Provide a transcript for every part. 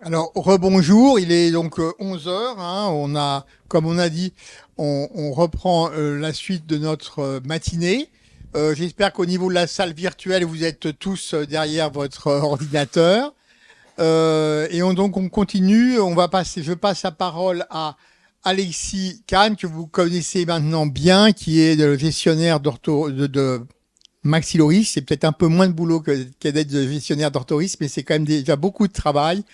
Alors, rebonjour, il est donc 11 heures. On a, comme on a dit, on reprend la suite de notre matinée. J'espère qu'au niveau de la salle virtuelle, vous êtes tous derrière votre ordinateur. Donc on continue. Je passe la parole à Alexis Kahn, que vous connaissez maintenant bien, qui est le gestionnaire de Maxiloris. C'est peut-être un peu moins de boulot que d'être gestionnaire d'Orthoris, mais c'est quand même déjà beaucoup de travail.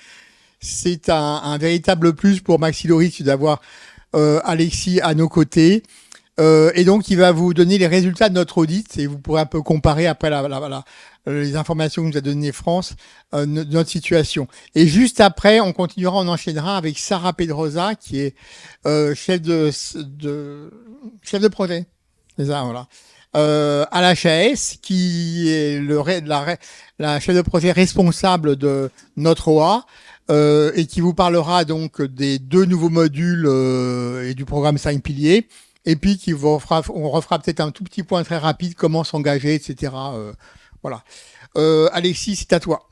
C'est un véritable plus pour Maxiloris d'avoir Alexis à nos côtés. Et donc, il va vous donner les résultats de notre audit et vous pourrez un peu comparer après les informations que nous a données France, notre situation. Et juste après, on continuera, on enchaînera avec Sarah Pedrosa, qui est chef de projet. C'est ça, voilà. À l'HAS, qui est la chef de projet responsable de notre OA. Et qui vous parlera donc des deux nouveaux modules et du programme 5 piliers. Et puis on refera peut-être un tout petit point très rapide, comment s'engager, etc. Voilà. Alexis, c'est à toi.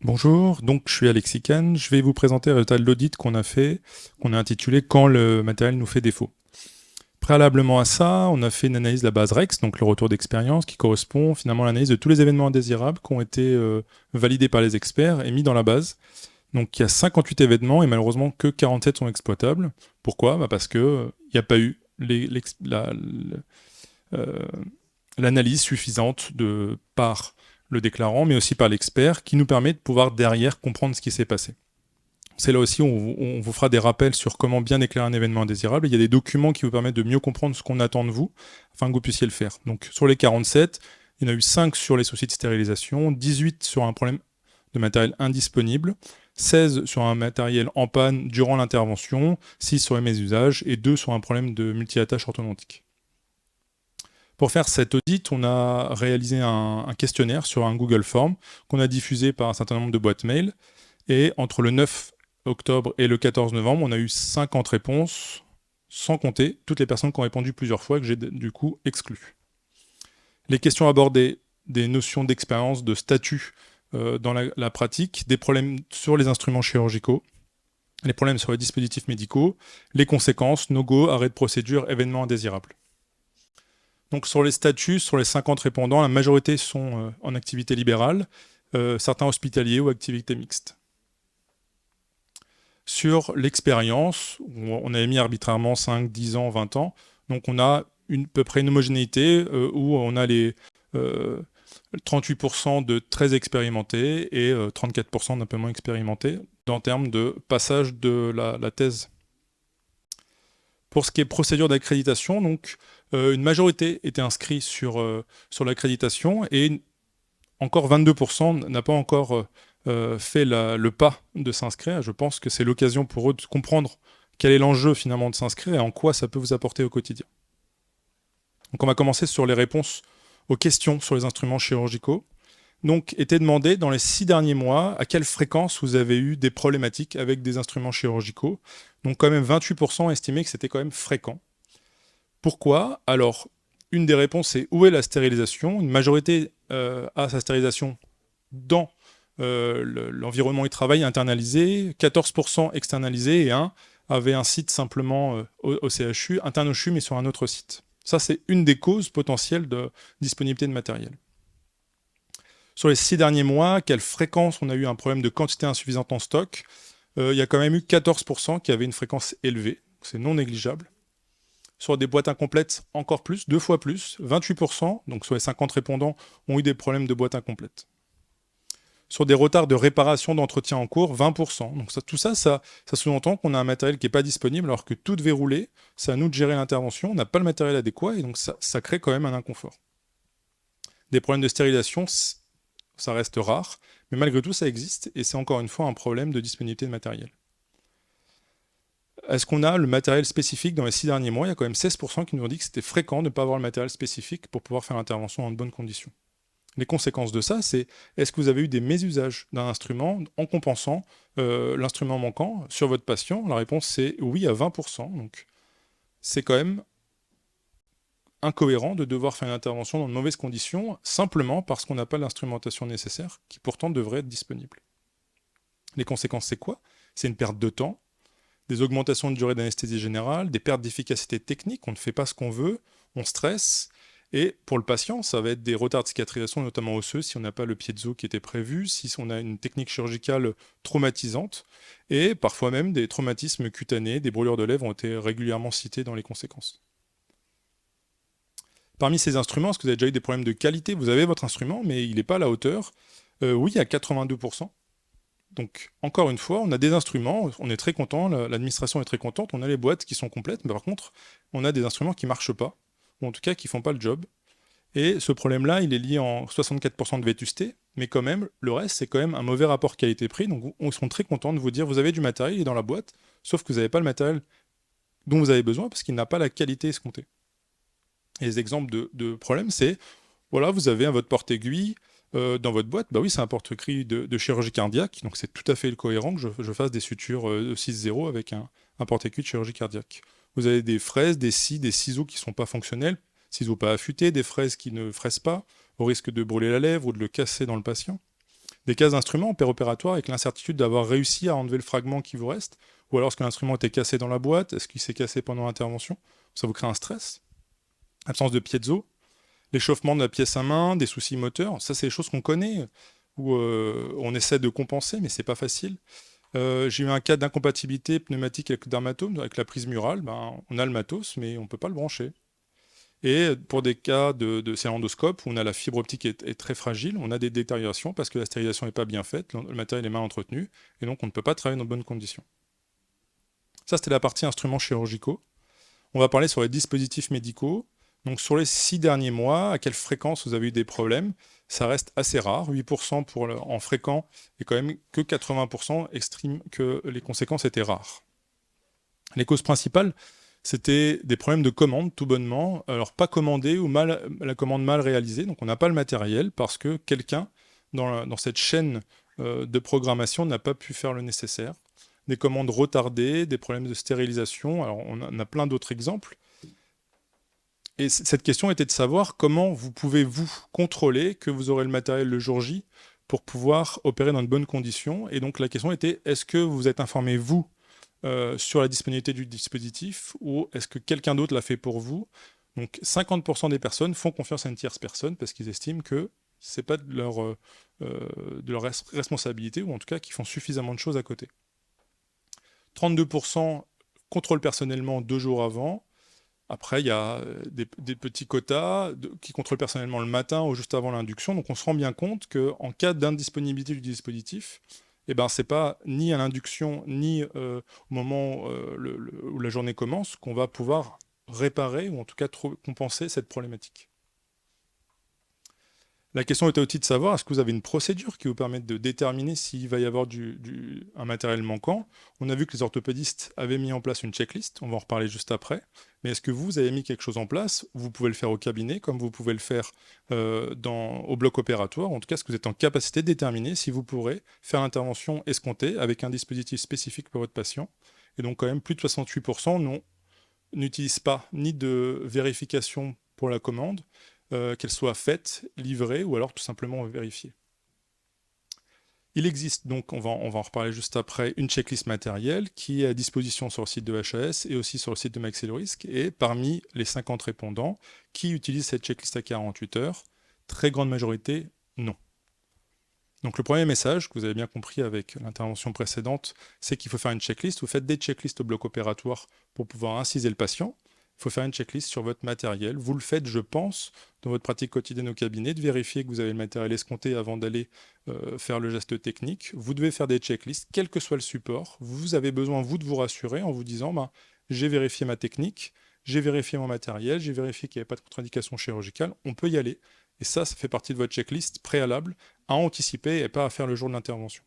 Bonjour, donc je suis Alexis Kahn. Je vais vous présenter le résultat de l'audit qu'on a fait, qu'on a intitulé Quand le matériel nous fait défaut. Préalablement à ça, on a fait une analyse de la base REX, donc le retour d'expérience, qui correspond finalement à l'analyse de tous les événements indésirables qui ont été validés par les experts et mis dans la base. Donc il y a 58 événements et malheureusement que 47 sont exploitables. Pourquoi ? Parce qu'il n'y a pas eu l'analyse suffisante par le déclarant, mais aussi par l'expert, qui nous permet de pouvoir derrière comprendre ce qui s'est passé. C'est là aussi où on vous fera des rappels sur comment bien déclarer un événement indésirable. Il y a des documents qui vous permettent de mieux comprendre ce qu'on attend de vous, afin que vous puissiez le faire. Donc sur les 47, il y en a eu 5 sur les soucis de stérilisation, 18 sur un problème de matériel indisponible, 16 sur un matériel en panne durant l'intervention, 6 sur les mésusages et 2 sur un problème de multi-attache orthodontique. Pour faire cet audit, on a réalisé un questionnaire sur un Google Form qu'on a diffusé par un certain nombre de boîtes mail. Et entre le 9 octobre et le 14 novembre, on a eu 50 réponses, sans compter toutes les personnes qui ont répondu plusieurs fois, que j'ai du coup exclues. Les questions abordaient des notions d'expérience, de statut dans la pratique, des problèmes sur les instruments chirurgicaux, les problèmes sur les dispositifs médicaux, les conséquences, no-go, arrêt de procédure, événements indésirables. Donc sur les statuts, sur les 50 répondants, la majorité sont en activité libérale, certains hospitaliers ou activité mixte. Sur l'expérience, on avait mis arbitrairement 5, 10 ans, 20 ans, donc on a à peu près une homogénéité où on a les 38% de très expérimentés et 34% d'un peu moins expérimentés en termes de passage de la thèse. Pour ce qui est procédure d'accréditation, donc une majorité était inscrite sur l'accréditation et encore 22% n'a pas encore fait le pas de s'inscrire. Je pense que c'est l'occasion pour eux de comprendre quel est l'enjeu finalement de s'inscrire et en quoi ça peut vous apporter au quotidien. Donc on va commencer sur les réponses aux questions sur les instruments chirurgicaux. Donc était demandé dans les 6 derniers mois à quelle fréquence vous avez eu des problématiques avec des instruments chirurgicaux. Donc quand même 28% estimaient que c'était quand même fréquent. Pourquoi ? Alors, une des réponses est où est la stérilisation ? Une majorité a sa stérilisation dans l'environnement du travail internalisé, 14% externalisé et 1 avait un site simplement au CHU, interne au CHU mais sur un autre site. Ça, c'est une des causes potentielles de disponibilité de matériel. Sur les 6 derniers mois, quelle fréquence on a eu un problème de quantité insuffisante en stock ? Il y a quand même eu 14% qui avaient une fréquence élevée, c'est non négligeable. Sur des boîtes incomplètes, encore plus, 2 fois plus, 28%, donc sur les 50 répondants, ont eu des problèmes de boîtes incomplètes. Sur des retards de réparation d'entretien en cours, 20%. Donc tout ça sous-entend qu'on a un matériel qui n'est pas disponible alors que tout devait rouler. C'est à nous de gérer l'intervention, on n'a pas le matériel adéquat et donc ça crée quand même un inconfort. Des problèmes de stérilisation, ça reste rare, mais malgré tout ça existe et c'est encore une fois un problème de disponibilité de matériel. Est-ce qu'on a le matériel spécifique dans les 6 derniers mois ? Il y a quand même 16% qui nous ont dit que c'était fréquent de ne pas avoir le matériel spécifique pour pouvoir faire l'intervention dans de bonnes conditions. Les conséquences de ça, c'est est-ce que vous avez eu des mésusages d'un instrument en compensant l'instrument manquant sur votre patient ? La réponse c'est oui à 20%, donc c'est quand même incohérent de devoir faire une intervention dans de mauvaises conditions, simplement parce qu'on n'a pas l'instrumentation nécessaire, qui pourtant devrait être disponible. Les conséquences, c'est quoi? C'est une perte de temps, des augmentations de durée d'anesthésie générale, des pertes d'efficacité technique, on ne fait pas ce qu'on veut, on stresse, et pour le patient, ça va être des retards de cicatrisation, notamment osseux, si on n'a pas le piezo qui était prévu, si on a une technique chirurgicale traumatisante, et parfois même des traumatismes cutanés, des brûlures de lèvres ont été régulièrement cités dans les conséquences. Parmi ces instruments, est-ce que vous avez déjà eu des problèmes de qualité? Vous avez votre instrument, mais il n'est pas à la hauteur. Oui, à 82%. Donc, encore une fois, on a des instruments, on est très content, l'administration est très contente, on a les boîtes qui sont complètes, mais par contre, on a des instruments qui ne marchent pas, ou en tout cas qui ne font pas le job. Et ce problème-là, il est lié en 64% de vétusté, mais quand même, le reste, c'est quand même un mauvais rapport qualité-prix. Donc, on sont très contents de vous dire, vous avez du matériel, il est dans la boîte, sauf que vous n'avez pas le matériel dont vous avez besoin, parce qu'il n'a pas la qualité escomptée. Et les exemples de problèmes, c'est, voilà, vous avez votre porte-aiguille dans votre boîte, bah oui, c'est un porte-aiguille de chirurgie cardiaque, donc c'est tout à fait cohérent que je fasse des sutures 6-0 avec un porte-aiguille de chirurgie cardiaque. Vous avez des fraises, des scies, des ciseaux qui ne sont pas fonctionnels, ciseaux pas affûtés, des fraises qui ne fraisent pas, au risque de brûler la lèvre ou de le casser dans le patient. Des cas d'instruments péropératoires avec l'incertitude d'avoir réussi à enlever le fragment qui vous reste, ou alors est-ce que l'instrument était cassé dans la boîte, est-ce qu'il s'est cassé pendant l'intervention, ça vous crée un stress. Absence de piezo, l'échauffement de la pièce à main, des soucis moteurs, ça c'est des choses qu'on connaît, où on essaie de compenser, mais c'est pas facile. J'ai eu un cas d'incompatibilité pneumatique avec le dermatome, avec la prise murale, on a le matos, mais on ne peut pas le brancher. Et pour des cas de célandoscope, où on a la fibre optique est très fragile, on a des détériorations parce que la stérilisation n'est pas bien faite, le matériel est mal entretenu, et donc on ne peut pas travailler dans de bonnes conditions. Ça, c'était la partie instruments chirurgicaux. On va parler sur les dispositifs médicaux. Donc sur les 6 derniers mois, à quelle fréquence vous avez eu des problèmes? Ça reste assez rare, 8% en fréquent, et quand même que 80% estiment que les conséquences étaient rares. Les causes principales, c'était des problèmes de commande, tout bonnement. Alors pas commandé ou la commande mal réalisée, donc on n'a pas le matériel parce que quelqu'un dans cette chaîne de programmation n'a pas pu faire le nécessaire. Des commandes retardées, des problèmes de stérilisation, alors on a plein d'autres exemples. Et cette question était de savoir comment vous pouvez vous contrôler que vous aurez le matériel le jour J pour pouvoir opérer dans de bonnes conditions. Et donc la question était, est-ce que vous êtes informé, vous, sur la disponibilité du dispositif, ou est-ce que quelqu'un d'autre l'a fait pour vous? Donc 50% des personnes font confiance à une tierce personne parce qu'ils estiment que ce n'est pas de leur responsabilité, ou en tout cas qu'ils font suffisamment de choses à côté. 32% contrôlent personnellement 2 jours avant. Après, il y a des petits quotas qui contrôlent personnellement le matin ou juste avant l'induction. Donc on se rend bien compte qu'en cas d'indisponibilité du dispositif, c'est pas ni à l'induction ni au moment où la journée commence qu'on va pouvoir réparer ou en tout cas compenser cette problématique. La question était aussi de savoir, est-ce que vous avez une procédure qui vous permette de déterminer s'il va y avoir un matériel manquant? On a vu que les orthopédistes avaient mis en place une checklist, on va en reparler juste après. Mais est-ce que vous avez mis quelque chose en place? Vous pouvez le faire au cabinet, comme vous pouvez le faire au bloc opératoire. En tout cas, est-ce que vous êtes en capacité de déterminer si vous pourrez faire l'intervention escomptée avec un dispositif spécifique pour votre patient? Et donc quand même, plus de 68% n'utilisent pas ni de vérification pour la commande, qu'elle soit faite, livrée, ou alors tout simplement vérifiée. Il existe donc, on va en reparler juste après, une checklist matérielle qui est à disposition sur le site de HAS et aussi sur le site de MaxHealthRisk. Et parmi les 50 répondants qui utilisent cette checklist à 48 heures, très grande majorité, non. Donc le premier message, que vous avez bien compris avec l'intervention précédente, c'est qu'il faut faire une checklist. Vous faites des checklists au bloc opératoire pour pouvoir inciser le patient. Il faut faire une checklist sur votre matériel. Vous le faites, je pense, dans votre pratique quotidienne au cabinet, de vérifier que vous avez le matériel escompté avant d'aller faire le geste technique. Vous devez faire des checklists, quel que soit le support. Vous avez besoin, vous, de vous rassurer en vous disant j'ai vérifié ma technique, j'ai vérifié mon matériel, j'ai vérifié qu'il n'y avait pas de contre-indication chirurgicale, on peut y aller. Et ça fait partie de votre checklist préalable à anticiper et pas à faire le jour de l'intervention.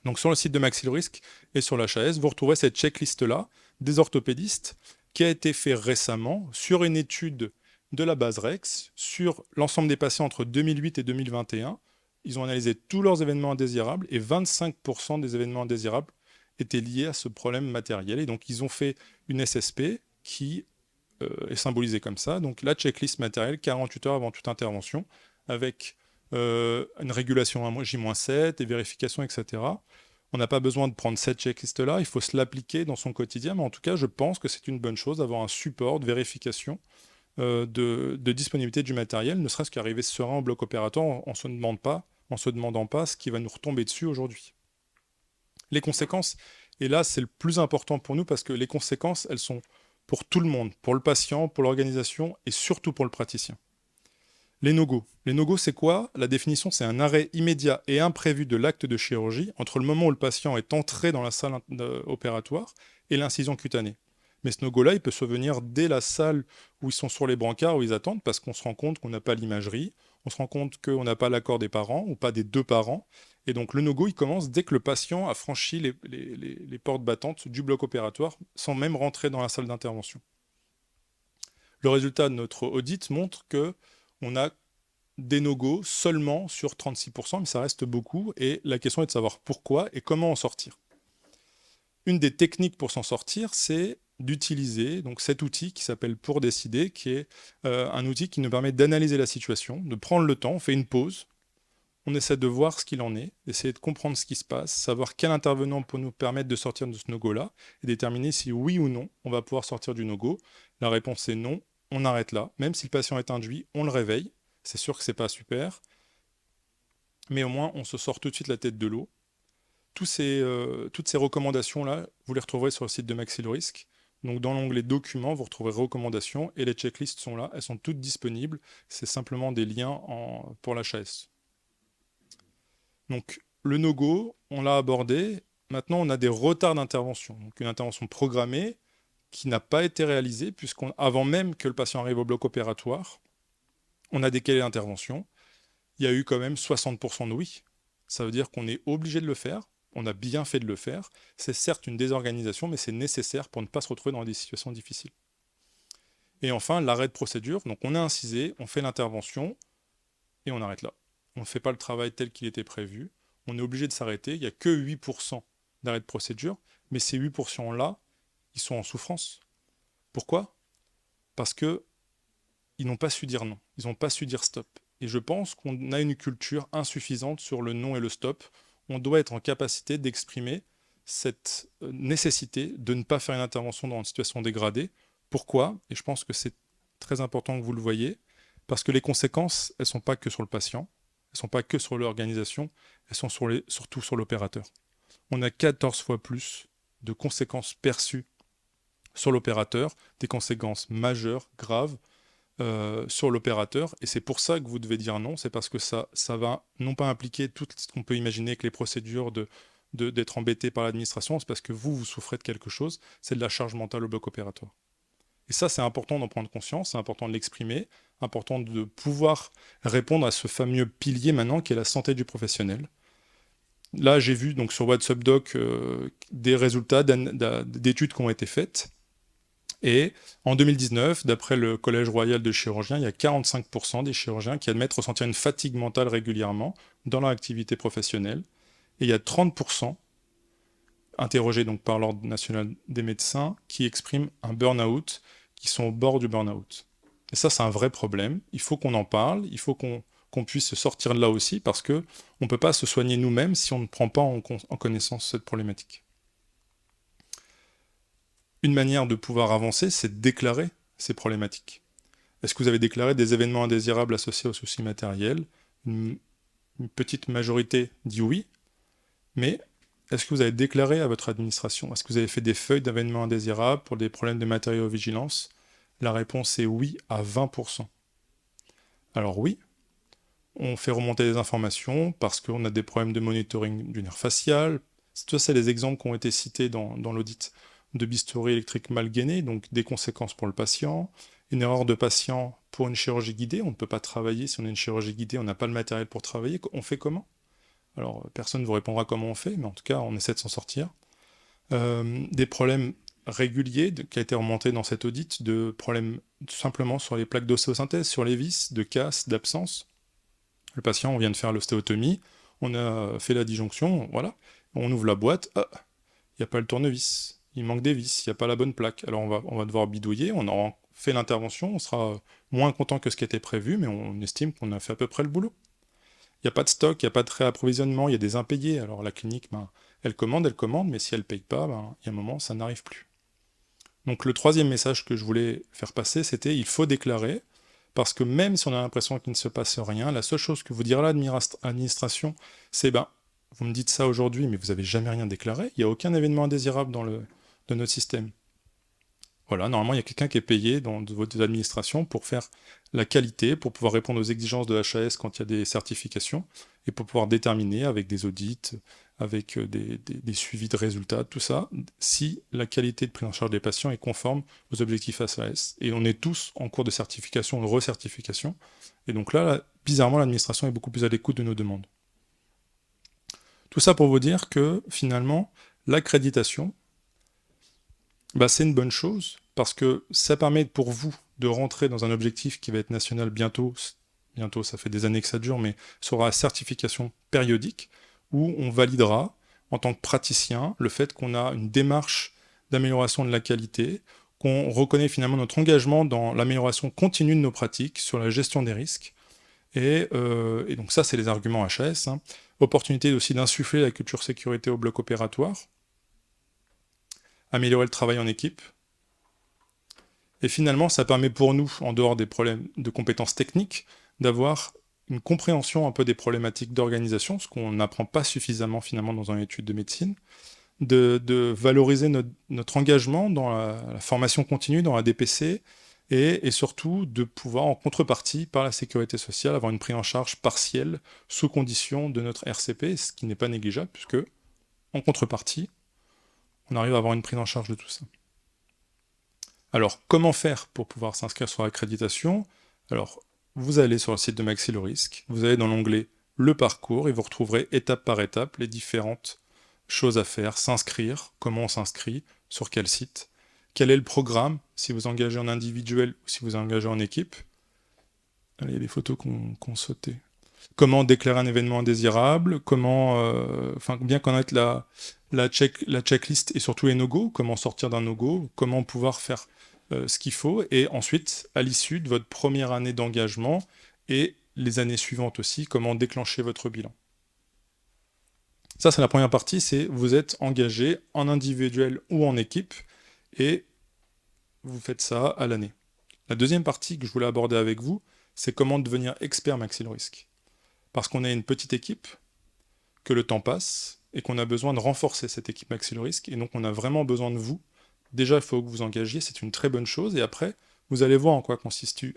Donc sur le site de MaxHealthRisk et sur l'HAS, vous retrouverez cette checklist-là des orthopédistes qui a été fait récemment sur une étude de la base Rex sur l'ensemble des patients entre 2008 et 2021. Ils ont analysé tous leurs événements indésirables et 25% des événements indésirables étaient liés à ce problème matériel. Et donc ils ont fait une SSP qui est symbolisée comme ça. Donc la checklist matérielle 48 heures avant toute intervention, avec une régulation à J-7, des vérifications, etc. On n'a pas besoin de prendre cette checklist-là, il faut se l'appliquer dans son quotidien, mais en tout cas, je pense que c'est une bonne chose d'avoir un support de vérification de disponibilité du matériel, ne serait-ce qu'arriver serein au bloc opératoire en se demandant pas ce qui va nous retomber dessus aujourd'hui. Les conséquences, et là c'est le plus important pour nous parce que les conséquences, elles sont pour tout le monde, pour le patient, pour l'organisation et surtout pour le praticien. Les no-go. Les no-go, c'est quoi? La définition, c'est un arrêt immédiat et imprévu de l'acte de chirurgie entre le moment où le patient est entré dans la salle opératoire et l'incision cutanée. Mais ce no-go-là, il peut survenir dès la salle où ils sont sur les brancards, où ils attendent, parce qu'on se rend compte qu'on n'a pas l'imagerie, on se rend compte qu'on n'a pas l'accord des parents, ou pas des deux parents. Et donc le no-go, il commence dès que le patient a franchi les portes battantes du bloc opératoire, sans même rentrer dans la salle d'intervention. Le résultat de notre audit montre que on a des no-go seulement sur 36%, mais ça reste beaucoup, et la question est de savoir pourquoi et comment en sortir. Une des techniques pour s'en sortir, c'est d'utiliser donc cet outil qui s'appelle Pour décider, qui est un outil qui nous permet d'analyser la situation, de prendre le temps, on fait une pause, on essaie de voir ce qu'il en est, d'essayer de comprendre ce qui se passe, savoir quel intervenant peut nous permettre de sortir de ce no-go-là, et déterminer si oui ou non on va pouvoir sortir du no-go. La réponse est non, on arrête là. Même si le patient est induit, on le réveille. C'est sûr que c'est pas super, mais au moins on se sort tout de suite la tête de l'eau. Toutes ces recommandations-là, vous les retrouverez sur le site de MaxiloRisk. Donc dans l'onglet documents, vous retrouverez recommandations et les checklists sont là, elles sont toutes disponibles. C'est simplement des liens pour l'HAS. Donc le no-go, on l'a abordé. Maintenant, on a des retards d'intervention. Donc une intervention programmée qui n'a pas été réalisée, puisqu'avant même que le patient arrive au bloc opératoire, on a décalé l'intervention. Il y a eu quand même 60% de oui. Ça veut dire qu'on est obligé de le faire. On a bien fait de le faire. C'est certes une désorganisation, mais c'est nécessaire pour ne pas se retrouver dans des situations difficiles. Et enfin, l'arrêt de procédure. Donc on a incisé, on fait l'intervention, et on arrête là. On ne fait pas le travail tel qu'il était prévu. On est obligé de s'arrêter. Il n'y a que 8% d'arrêt de procédure, mais ces 8%-là, ils sont en souffrance. Pourquoi? Parce qu'ils n'ont pas su dire non. Ils n'ont pas su dire stop. Et je pense qu'on a une culture insuffisante sur le non et le stop. On doit être en capacité d'exprimer cette nécessité de ne pas faire une intervention dans une situation dégradée. Pourquoi? Et je pense que c'est très important que vous le voyez, parce que les conséquences, elles ne sont pas que sur le patient, elles ne sont pas que sur l'organisation, elles sont surtout sur l'opérateur. On a 14 fois plus de conséquences perçues sur l'opérateur, des conséquences majeures, graves, sur l'opérateur, et c'est pour ça que vous devez dire non, c'est parce que ça va non pas impliquer tout ce qu'on peut imaginer avec les procédures d'être embêté par l'administration, c'est parce que vous souffrez de quelque chose, c'est de la charge mentale au bloc opératoire. Et ça, c'est important d'en prendre conscience, c'est important de l'exprimer, important de pouvoir répondre à ce fameux pilier maintenant qui est la santé du professionnel. Là, j'ai vu donc sur WhatsApp Doc des résultats d'études qui ont été faites. Et en 2019, d'après le Collège royal de chirurgiens, il y a 45% des chirurgiens qui admettent ressentir une fatigue mentale régulièrement dans leur activité professionnelle. Et il y a 30%, interrogés donc par l'Ordre national des médecins, qui expriment un burn-out, qui sont au bord du burn-out. Et ça, c'est un vrai problème. Il faut qu'on en parle, il faut qu'on puisse se sortir de là aussi, parce qu'on ne peut pas se soigner nous-mêmes si on ne prend pas en connaissance cette problématique. Une manière de pouvoir avancer, c'est de déclarer ces problématiques. Est-ce que vous avez déclaré des événements indésirables associés aux soucis matériels? Une petite majorité dit oui, mais est-ce que vous avez déclaré à votre administration? Est-ce que vous avez fait des feuilles d'événements indésirables pour des problèmes de matériaux-vigilance? La réponse est oui à 20%. Alors oui, on fait remonter des informations parce qu'on a des problèmes de monitoring du nerf facial. Ça, c'est les exemples qui ont été cités dans l'audit de bistouri électrique mal gainé, donc des conséquences pour le patient, une erreur de patient pour une chirurgie guidée, on ne peut pas travailler, si on a une chirurgie guidée, on n'a pas le matériel pour travailler, on fait comment? Alors personne ne vous répondra comment on fait, mais en tout cas on essaie de s'en sortir. Des problèmes réguliers qui a été remonté dans cet audit, de problèmes tout simplement sur les plaques d'ostéosynthèse, sur les vis, de casse, d'absence. Le patient, on vient de faire l'ostéotomie, on a fait la disjonction, voilà, on ouvre la boîte, il n'y a pas le tournevis. Il manque des vis, il n'y a pas la bonne plaque. Alors on va devoir bidouiller, on fait l'intervention, on sera moins content que ce qui était prévu, mais on estime qu'on a fait à peu près le boulot. Il n'y a pas de stock, il n'y a pas de réapprovisionnement, il y a des impayés. Alors la clinique, elle commande, mais si elle ne paye pas, il y a un moment, ça n'arrive plus. Donc le troisième message que je voulais faire passer, c'était il faut déclarer, parce que même si on a l'impression qu'il ne se passe rien, la seule chose que vous dira l'administration, c'est vous me dites ça aujourd'hui, mais vous n'avez jamais rien déclaré, il n'y a aucun événement indésirable dans notre système. Voilà, normalement, il y a quelqu'un qui est payé dans votre administration pour faire la qualité, pour pouvoir répondre aux exigences de HAS quand il y a des certifications, et pour pouvoir déterminer avec des audits, avec des suivis de résultats, tout ça, si la qualité de prise en charge des patients est conforme aux objectifs HAS. Et on est tous en cours de certification, de recertification, et donc là, bizarrement, l'administration est beaucoup plus à l'écoute de nos demandes. Tout ça pour vous dire que, finalement, l'accréditation, c'est une bonne chose, parce que ça permet pour vous de rentrer dans un objectif qui va être national bientôt, ça fait des années que ça dure, mais sera la certification périodique, où on validera, en tant que praticien, le fait qu'on a une démarche d'amélioration de la qualité, qu'on reconnaît finalement notre engagement dans l'amélioration continue de nos pratiques, sur la gestion des risques, et donc ça, c'est les arguments HAS. Opportunité aussi d'insuffler la culture sécurité au bloc opératoire, améliorer le travail en équipe. Et finalement, ça permet pour nous, en dehors des problèmes de compétences techniques, d'avoir une compréhension un peu des problématiques d'organisation, ce qu'on n'apprend pas suffisamment finalement dans une étude de médecine, de valoriser notre engagement dans la formation continue, dans la DPC, et surtout de pouvoir, en contrepartie, par la sécurité sociale, avoir une prise en charge partielle, sous condition de notre RCP, ce qui n'est pas négligeable, puisque, en contrepartie, on arrive à avoir une prise en charge de tout ça. Alors, comment faire pour pouvoir s'inscrire sur l'accréditation? Alors, vous allez sur le site de MaxiloRisk, vous allez dans l'onglet « Le parcours » et vous retrouverez étape par étape les différentes choses à faire, s'inscrire, comment on s'inscrit, sur quel site, quel est le programme, si vous engagez en individuel ou si vous engagez en équipe. Allez, il y a des photos qu'on sautait. Comment déclarer un événement indésirable, comment bien connaître la checklist et surtout les no-go, comment sortir d'un no-go, comment pouvoir faire ce qu'il faut, et ensuite, à l'issue de votre première année d'engagement et les années suivantes aussi, comment déclencher votre bilan. Ça, c'est la première partie, c'est vous êtes engagé en individuel ou en équipe, et vous faites ça à l'année. La deuxième partie que je voulais aborder avec vous, c'est comment devenir expert MaxiloRisk. Parce qu'on est une petite équipe, que le temps passe, et qu'on a besoin de renforcer cette équipe MaxiloRisk, et donc on a vraiment besoin de vous. Déjà, il faut que vous engagiez, c'est une très bonne chose, et après, vous allez voir en quoi constitue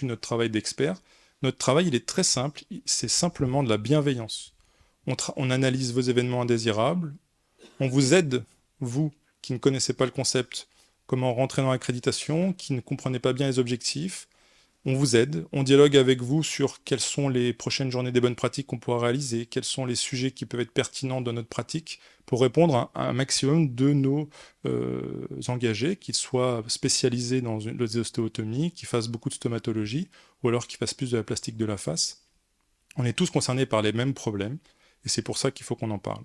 notre travail d'expert. Notre travail, il est très simple, c'est simplement de la bienveillance. On analyse vos événements indésirables, on vous aide, vous, qui ne connaissez pas le concept, comment rentrer dans l'accréditation, qui ne comprenez pas bien les objectifs, on vous aide, on dialogue avec vous sur quelles sont les prochaines journées des bonnes pratiques qu'on pourra réaliser, quels sont les sujets qui peuvent être pertinents dans notre pratique, pour répondre à un maximum de nos engagés, qu'ils soient spécialisés dans l'ostéotomie, qu'ils fassent beaucoup de stomatologie, ou alors qu'ils fassent plus de la plastique de la face. On est tous concernés par les mêmes problèmes, et c'est pour ça qu'il faut qu'on en parle.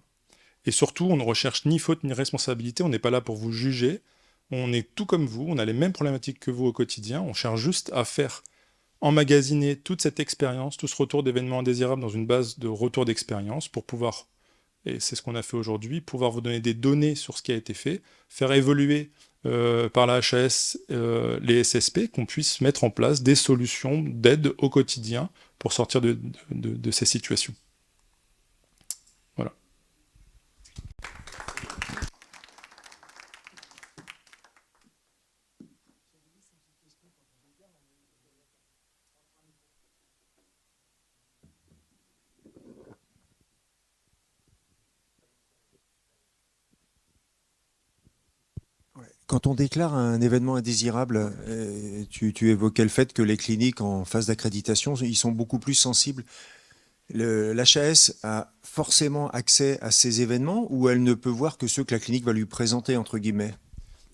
Et surtout, on ne recherche ni faute ni responsabilité, on n'est pas là pour vous juger, on est tout comme vous, on a les mêmes problématiques que vous au quotidien, on cherche juste à faire emmagasiner toute cette expérience, tout ce retour d'événements indésirables dans une base de retour d'expérience pour pouvoir, et c'est ce qu'on a fait aujourd'hui, pouvoir vous donner des données sur ce qui a été fait, faire évoluer par la HAS les SSP, qu'on puisse mettre en place des solutions d'aide au quotidien pour sortir de ces situations. Voilà. Quand on déclare un événement indésirable, tu évoquais le fait que les cliniques en phase d'accréditation, ils sont beaucoup plus sensibles. L'HAS a forcément accès à ces événements ou elle ne peut voir que ceux que la clinique va lui présenter, entre guillemets?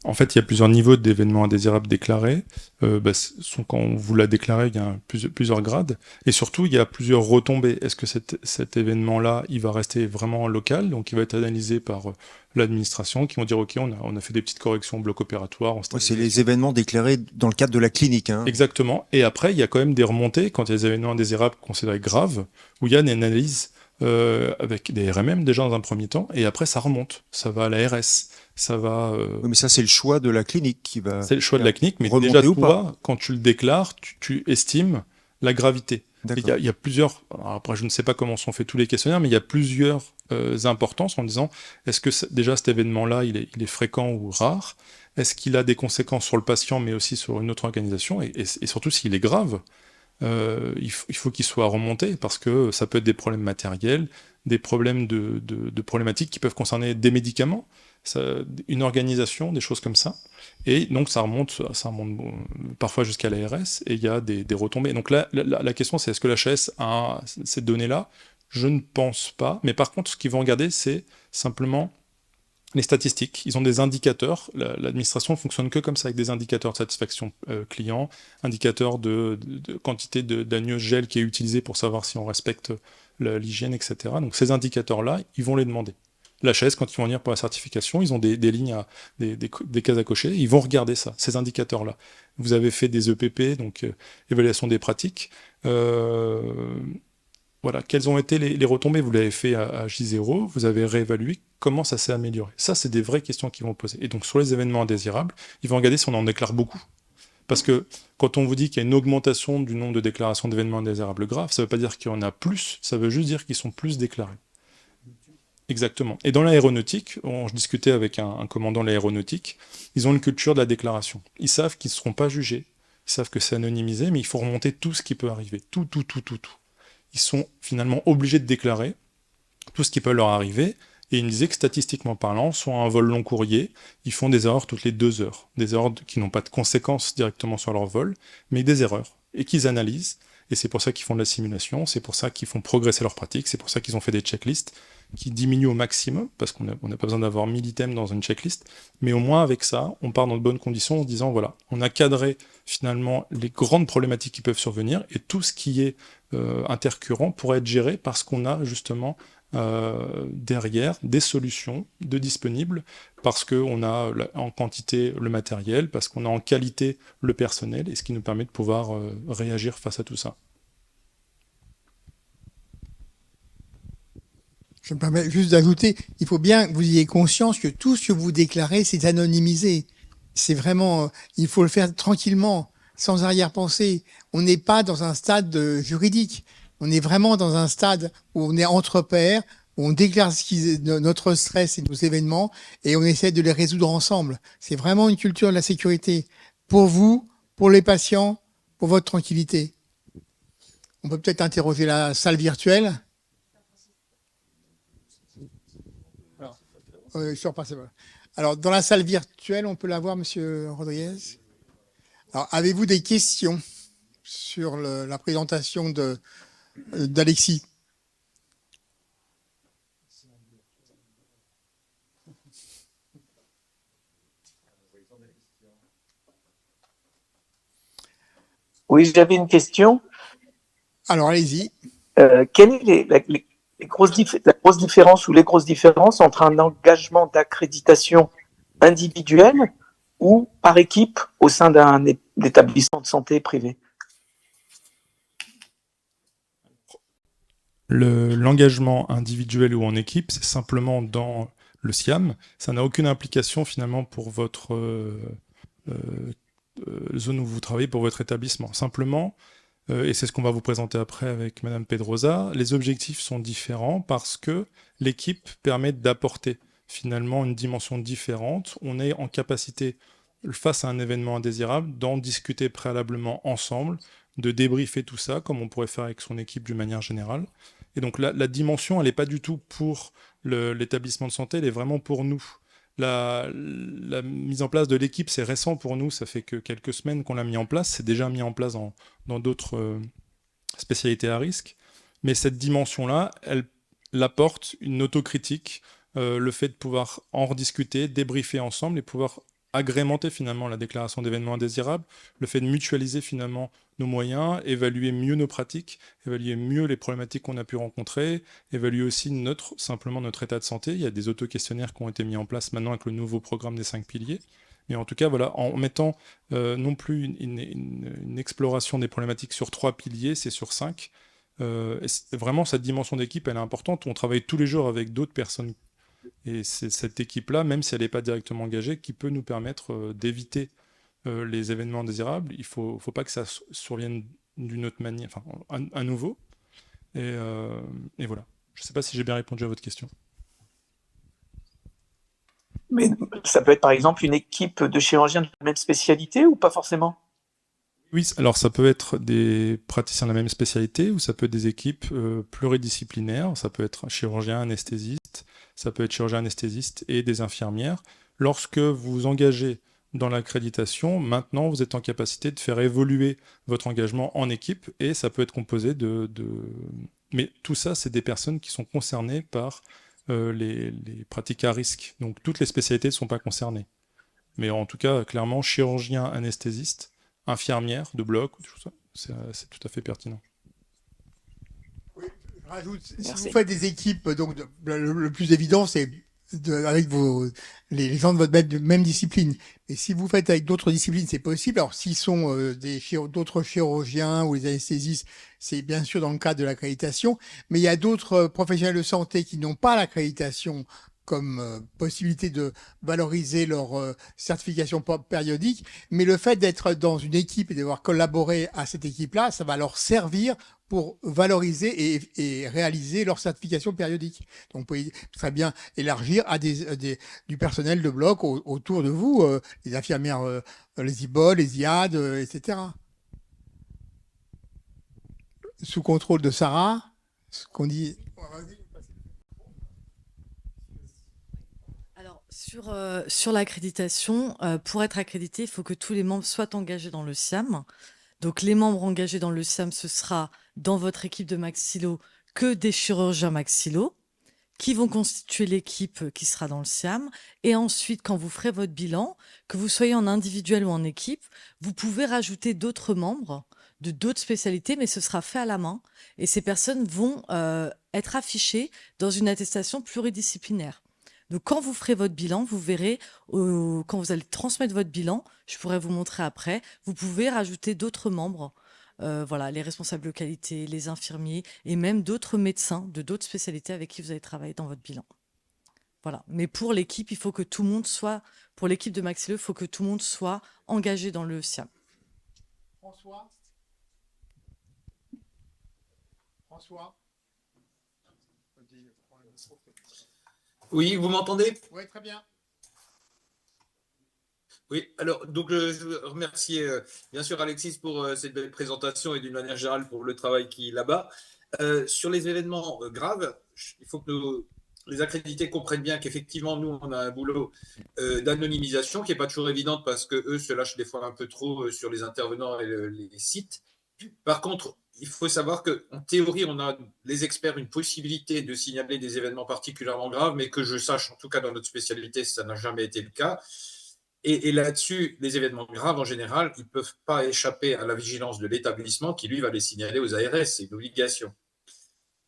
En fait, il y a plusieurs niveaux d'événements indésirables déclarés. Quand on vous l'a déclaré, il y a plusieurs grades. Et surtout, il y a plusieurs retombées. Est-ce que cet événement-là, il va rester vraiment local? Donc, il va être analysé par l'administration qui vont dire, OK, on a fait des petites corrections au bloc opératoire. C'est les événements déclarés dans le cadre de la clinique. Hein. Exactement. Et après, il y a quand même des remontées quand il y a des événements indésirables considérés graves, où il y a une analyse avec des RMM déjà dans un premier temps, et après, ça remonte. Ça va à la RS. Ça va. Oui, mais ça, c'est le choix de la clinique qui va. C'est le choix de la clinique, mais remonter déjà ou toi, quand tu le déclares, tu estimes la gravité. Il D'accord. y a plusieurs. Alors après, je ne sais pas comment sont faits tous les questionnaires, mais il y a plusieurs importances en disant est-ce que déjà cet événement-là, il est fréquent ou rare? Est-ce qu'il a des conséquences sur le patient, mais aussi sur une autre organisation? Et surtout, s'il est grave, il faut qu'il soit remonté parce que ça peut être des problèmes matériels, des problèmes de problématiques qui peuvent concerner des médicaments, une organisation, des choses comme ça. Et donc ça remonte parfois jusqu'à l'ARS et il y a des retombées. Donc là, la question c'est est-ce que l'HAS a ces données-là? Je ne pense pas. Mais par contre, ce qu'ils vont regarder, c'est simplement les statistiques. Ils ont des indicateurs. L'administration ne fonctionne que comme ça, avec des indicateurs de satisfaction client, indicateurs de quantité d'agneau gel qui est utilisé pour savoir si on respecte l'hygiène, etc. Donc ces indicateurs-là, ils vont les demander. L'HAS, quand ils vont venir pour la certification, ils ont des lignes, des cases à cocher, ils vont regarder ça, ces indicateurs-là. Vous avez fait des EPP, donc évaluation des pratiques. Voilà, quelles ont été les retombées? Vous l'avez fait à J0, vous avez réévalué, comment ça s'est amélioré? Ça, c'est des vraies questions qu'ils vont poser. Et donc, sur les événements indésirables, ils vont regarder si on en déclare beaucoup. Parce que quand on vous dit qu'il y a une augmentation du nombre de déclarations d'événements indésirables graves, ça ne veut pas dire qu'il y en a plus, ça veut juste dire qu'ils sont plus déclarés. Exactement. Et dans l'aéronautique, je discutais avec un commandant de l'aéronautique, ils ont une culture de la déclaration. Ils savent qu'ils ne seront pas jugés, ils savent que c'est anonymisé, mais il faut remonter tout ce qui peut arriver. Tout. Ils sont finalement obligés de déclarer tout ce qui peut leur arriver. Et ils me disaient que statistiquement parlant, soit un vol long courrier, ils font des erreurs toutes les 2 heures. Des erreurs qui n'ont pas de conséquences directement sur leur vol, mais des erreurs. Et qu'ils analysent. Et c'est pour ça qu'ils font de la simulation, c'est pour ça qu'ils font progresser leur pratique, c'est pour ça qu'ils ont fait des checklists qui diminuent au maximum, parce qu'on n'a pas besoin d'avoir 1000 items dans une checklist, mais au moins avec ça, on part dans de bonnes conditions en se disant, voilà, on a cadré finalement les grandes problématiques qui peuvent survenir, et tout ce qui est intercurrent pourrait être géré parce qu'on a justement derrière des solutions de disponibles, parce qu'on a en quantité le matériel, parce qu'on a en qualité le personnel, et ce qui nous permet de pouvoir réagir face à tout ça. Je me permets juste d'ajouter, il faut bien que vous ayez conscience que tout ce que vous déclarez, c'est anonymisé. C'est vraiment, il faut le faire tranquillement, sans arrière-pensée. On n'est pas dans un stade juridique. On est vraiment dans un stade où on est entre pairs, où on déclare notre stress et nos événements, et on essaie de les résoudre ensemble. C'est vraiment une culture de la sécurité. Pour vous, pour les patients, pour votre tranquillité. On peut peut-être interroger la salle virtuelle. Alors, dans la salle virtuelle, on peut la voir, Monsieur Rodriguez. Alors, avez-vous des questions sur la présentation d'Alexis? Oui, j'avais une question. Alors, allez-y. Quelle est la grosse différence ou les grosses différences entre un engagement d'accréditation individuel ou par équipe au sein d'un établissement de santé privé? L'engagement individuel ou en équipe, c'est simplement dans le SIAM. Ça n'a aucune implication finalement pour votre zone où vous travaillez, pour votre établissement. Simplement, et c'est ce qu'on va vous présenter après avec Madame Pedrosa, les objectifs sont différents parce que l'équipe permet d'apporter finalement une dimension différente. On est en capacité, face à un événement indésirable, d'en discuter préalablement ensemble, de débriefer tout ça, comme on pourrait faire avec son équipe d'une manière générale. Et donc la dimension, elle n'est pas du tout pour l'établissement de santé, elle est vraiment pour nous. La mise en place de l'équipe, c'est récent pour nous, ça fait que quelques semaines qu'on l'a mis en place, c'est déjà mis en place dans d'autres spécialités à risque, mais cette dimension-là, elle apporte une autocritique, le fait de pouvoir en rediscuter, débriefer ensemble et pouvoir agrémenter finalement la déclaration d'événements indésirables, le fait de mutualiser finalement nos moyens, évaluer mieux nos pratiques, évaluer mieux les problématiques qu'on a pu rencontrer, évaluer aussi simplement notre état de santé. Il y a des auto-questionnaires qui ont été mis en place maintenant avec le nouveau programme des 5 piliers. Mais en tout cas, voilà, en mettant non plus une exploration des problématiques sur 3 piliers, c'est sur 5. Vraiment, cette dimension d'équipe, elle est importante. On travaille tous les jours avec d'autres personnes. Et c'est cette équipe-là, même si elle n'est pas directement engagée, qui peut nous permettre d'éviter les événements indésirables. Il ne faut pas que ça survienne d'une autre manière, enfin, à nouveau. Et voilà. Je ne sais pas si j'ai bien répondu à votre question. Mais ça peut être par exemple une équipe de chirurgiens de la même spécialité ou pas forcément? Oui, alors ça peut être des praticiens de la même spécialité ou ça peut être des équipes pluridisciplinaires. Ça peut être un chirurgien anesthésiste, ça peut être chirurgien anesthésiste et des infirmières. Lorsque vous vous engagez dans l'accréditation, maintenant vous êtes en capacité de faire évoluer votre engagement en équipe et ça peut être composé Mais tout ça, c'est des personnes qui sont concernées par les pratiques à risque. Donc toutes les spécialités ne sont pas concernées. Mais en tout cas, clairement, chirurgien anesthésiste, infirmière de bloc, c'est tout à fait pertinent. Oui, je rajoute, si Merci. vous faites des équipes, donc le plus évident, c'est avec les gens de votre même discipline. Et si vous faites avec d'autres disciplines, c'est possible. Alors, s'ils sont d'autres chirurgiens ou les anesthésistes, c'est bien sûr dans le cadre de l'accréditation. Mais il y a d'autres professionnels de santé qui n'ont pas l'accréditation comme possibilité de valoriser leur certification périodique. Mais le fait d'être dans une équipe et d'avoir collaboré à cette équipe-là, ça va leur servir pour valoriser et réaliser leur certification périodique. Donc, vous pouvez très bien élargir à du personnel de bloc autour de vous, les infirmières, les IBOL, les IAD, etc. Sous contrôle de Sarah, ce qu'on dit... Alors, sur l'accréditation, pour être accrédité, il faut que tous les membres soient engagés dans le SIAM. Donc, les membres engagés dans le SIAM, ce sera dans votre équipe de maxillo que des chirurgiens maxillo qui vont constituer l'équipe qui sera dans le SIAM. Et ensuite, quand vous ferez votre bilan, que vous soyez en individuel ou en équipe, vous pouvez rajouter d'autres membres de d'autres spécialités, mais ce sera fait à la main. Et ces personnes vont être affichées dans une attestation pluridisciplinaire. Donc, quand vous ferez votre bilan, vous verrez, quand vous allez transmettre votre bilan, je pourrais vous montrer après, vous pouvez rajouter d'autres membres, voilà, les responsables de qualité, les infirmiers et même d'autres médecins de d'autres spécialités avec qui vous allez travailler dans votre bilan. Voilà. Mais pour l'équipe, il faut que tout le monde soit, pour l'équipe de Maxillo, il faut que tout le monde soit engagé dans le SIAM. François. Oui, vous m'entendez? Oui, très bien. Oui, alors, donc je veux remercier bien sûr Alexis pour cette belle présentation et d'une manière générale pour le travail qui est là-bas. Sur les événements graves, il faut que les accrédités comprennent bien qu'effectivement, nous, on a un boulot d'anonymisation qui n'est pas toujours évidente parce qu'eux se lâchent des fois un peu trop sur les intervenants et les sites. Par contre, il faut savoir qu'en théorie, on a, les experts, une possibilité de signaler des événements particulièrement graves, mais que je sache, en tout cas dans notre spécialité, ça n'a jamais été le cas. Et là-dessus, les événements graves, en général, ils ne peuvent pas échapper à la vigilance de l'établissement qui, lui, va les signaler aux ARS. C'est une obligation.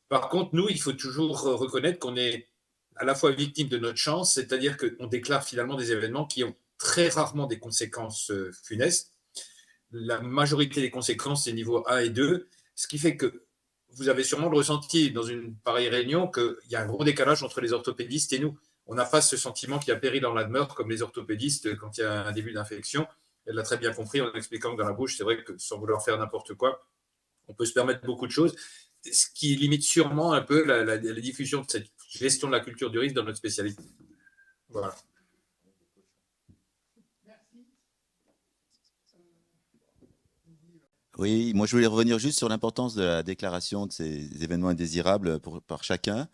Par contre, nous, il faut toujours reconnaître qu'on est à la fois victime de notre chance, c'est-à-dire qu'on déclare finalement des événements qui ont très rarement des conséquences funestes. La majorité des conséquences, c'est niveau 1 et 2, ce qui fait que vous avez sûrement le ressenti dans une pareille réunion qu'il y a un gros décalage entre les orthopédistes et nous. On n'a pas ce sentiment qu'il y a péril dans la demeure comme les orthopédistes quand il y a un début d'infection. Elle l'a très bien compris en expliquant que dans la bouche, c'est vrai que sans vouloir faire n'importe quoi, on peut se permettre beaucoup de choses, ce qui limite sûrement un peu la diffusion de cette gestion de la culture du risque dans notre spécialité. Voilà. Oui, moi je voulais revenir juste sur l'importance de la déclaration de ces événements indésirables par chacun.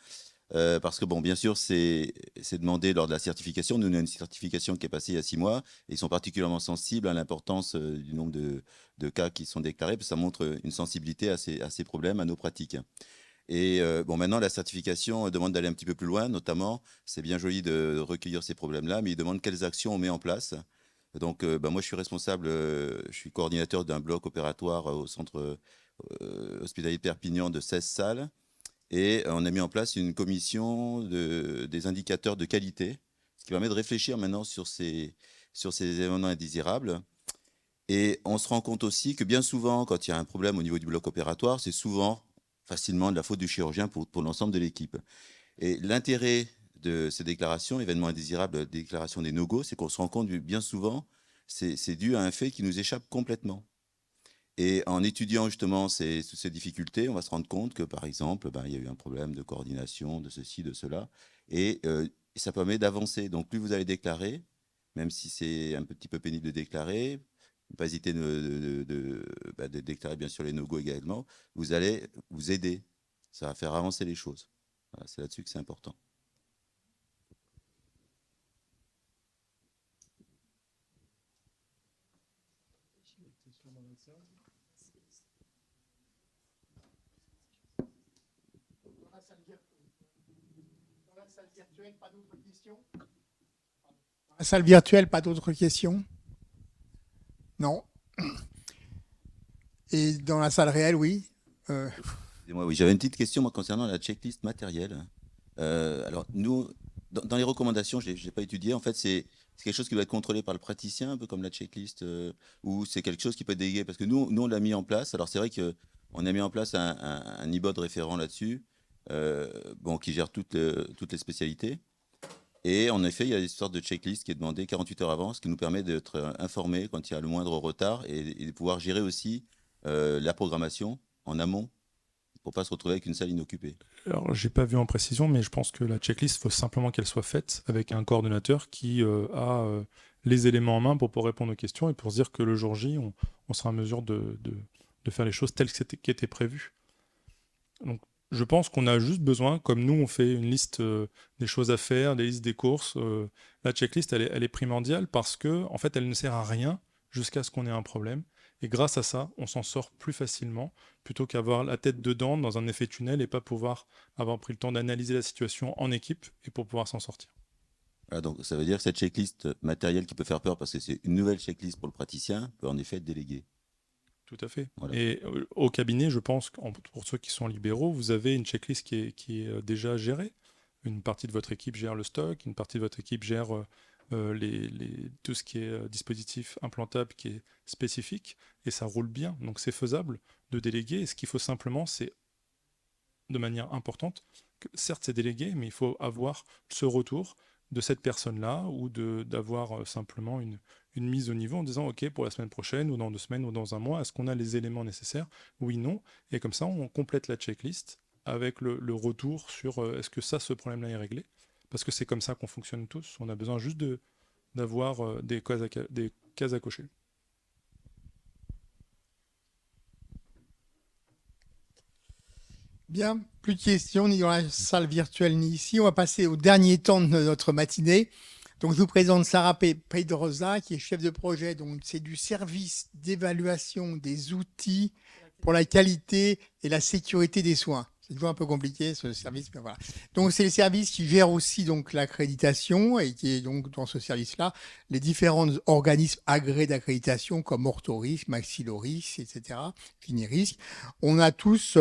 Parce que, bon, bien sûr, c'est demandé lors de la certification. Nous, on a une certification qui est passée il y a 6 mois et ils sont particulièrement sensibles à l'importance du nombre de cas qui sont déclarés, parce que ça montre une sensibilité à ces problèmes, à nos pratiques. Et bon, maintenant, la certification demande d'aller un petit peu plus loin, notamment, c'est bien joli de recueillir ces problèmes-là, mais il demande quelles actions on met en place. Donc, moi, je suis responsable, je suis coordinateur d'un bloc opératoire au centre hospitalier de Perpignan de 16 salles. Et on a mis en place une commission des indicateurs de qualité, ce qui permet de réfléchir maintenant sur ces événements indésirables. Et on se rend compte aussi que bien souvent, quand il y a un problème au niveau du bloc opératoire, c'est souvent facilement de la faute du chirurgien pour l'ensemble de l'équipe. Et l'intérêt de ces déclarations, événements indésirables, déclaration des no-go, c'est qu'on se rend compte bien souvent, c'est dû à un fait qui nous échappe complètement. Et en étudiant justement toutes ces difficultés, on va se rendre compte que, par exemple, il y a eu un problème de coordination, de ceci, de cela, et ça permet d'avancer. Donc, plus vous allez déclarer, même si c'est un petit peu pénible de déclarer, ne pas hésiter de déclarer bien sûr les no-go également, vous allez vous aider. Ça va faire avancer les choses. Voilà, c'est là-dessus que c'est important. Dans la salle virtuelle, pas d'autres questions? Non. Et dans la salle réelle, oui. Excusez-moi, oui, j'avais une petite question moi, concernant la checklist matérielle. Alors, nous, dans les recommandations, je n'ai pas étudié. En fait, c'est quelque chose qui doit être contrôlé par le praticien, un peu comme la checklist, ou c'est quelque chose qui peut être délégué. Parce que nous on l'a mis en place. Alors, c'est vrai qu'on a mis en place un IBOD référent là-dessus, qui gère toutes les spécialités. Et en effet, il y a une sorte de checklist qui est demandée 48 heures avant, ce qui nous permet d'être informés quand il y a le moindre retard et de pouvoir gérer aussi la programmation en amont pour ne pas se retrouver avec une salle inoccupée. Alors, j'ai pas vu en précision, mais je pense que la checklist, il faut simplement qu'elle soit faite avec un coordonnateur qui a les éléments en main pour pouvoir répondre aux questions et pour se dire que le jour J, on sera en mesure de faire les choses telles qui étaient prévues. Donc, je pense qu'on a juste besoin, comme nous, on fait une liste des choses à faire, des listes des courses. La checklist, elle est primordiale parce que, en fait, elle ne sert à rien jusqu'à ce qu'on ait un problème. Et grâce à ça, on s'en sort plus facilement, plutôt qu'avoir la tête dedans dans un effet tunnel et pas pouvoir avoir pris le temps d'analyser la situation en équipe et pour pouvoir s'en sortir. Voilà, donc ça veut dire que cette checklist matérielle qui peut faire peur parce que c'est une nouvelle checklist pour le praticien peut en effet être déléguée. Tout à fait. Voilà. Et au cabinet, je pense que pour ceux qui sont libéraux, vous avez une checklist qui est déjà gérée. Une partie de votre équipe gère le stock, une partie de votre équipe gère tout ce qui est dispositif implantable qui est spécifique, et ça roule bien. Donc c'est faisable de déléguer. Et ce qu'il faut simplement, c'est de manière importante, que certes c'est délégué, mais il faut avoir ce retour de cette personne-là ou d'avoir simplement une mise au niveau en disant ok, pour la semaine prochaine ou dans 2 semaines ou dans un mois, est-ce qu'on a les éléments nécessaires? Oui, non. Et comme ça, on complète la checklist avec le retour sur est-ce que ce problème-là est réglé? Parce que c'est comme ça qu'on fonctionne tous. On a besoin juste d'avoir des cases à cocher. Bien, plus de questions ni dans la salle virtuelle ni ici. On va passer au dernier temps de notre matinée. Donc, je vous présente Sarah Pedrosa, qui est chef de projet. Donc, c'est du service d'évaluation des outils pour la qualité et la sécurité des soins. C'est toujours un peu compliqué ce service, mais voilà. Donc c'est le service qui gère aussi donc l'accréditation et qui est donc dans ce service-là les différents organismes agréés d'accréditation comme Orthoris, Maxilloris, etc., Finiris. On a tous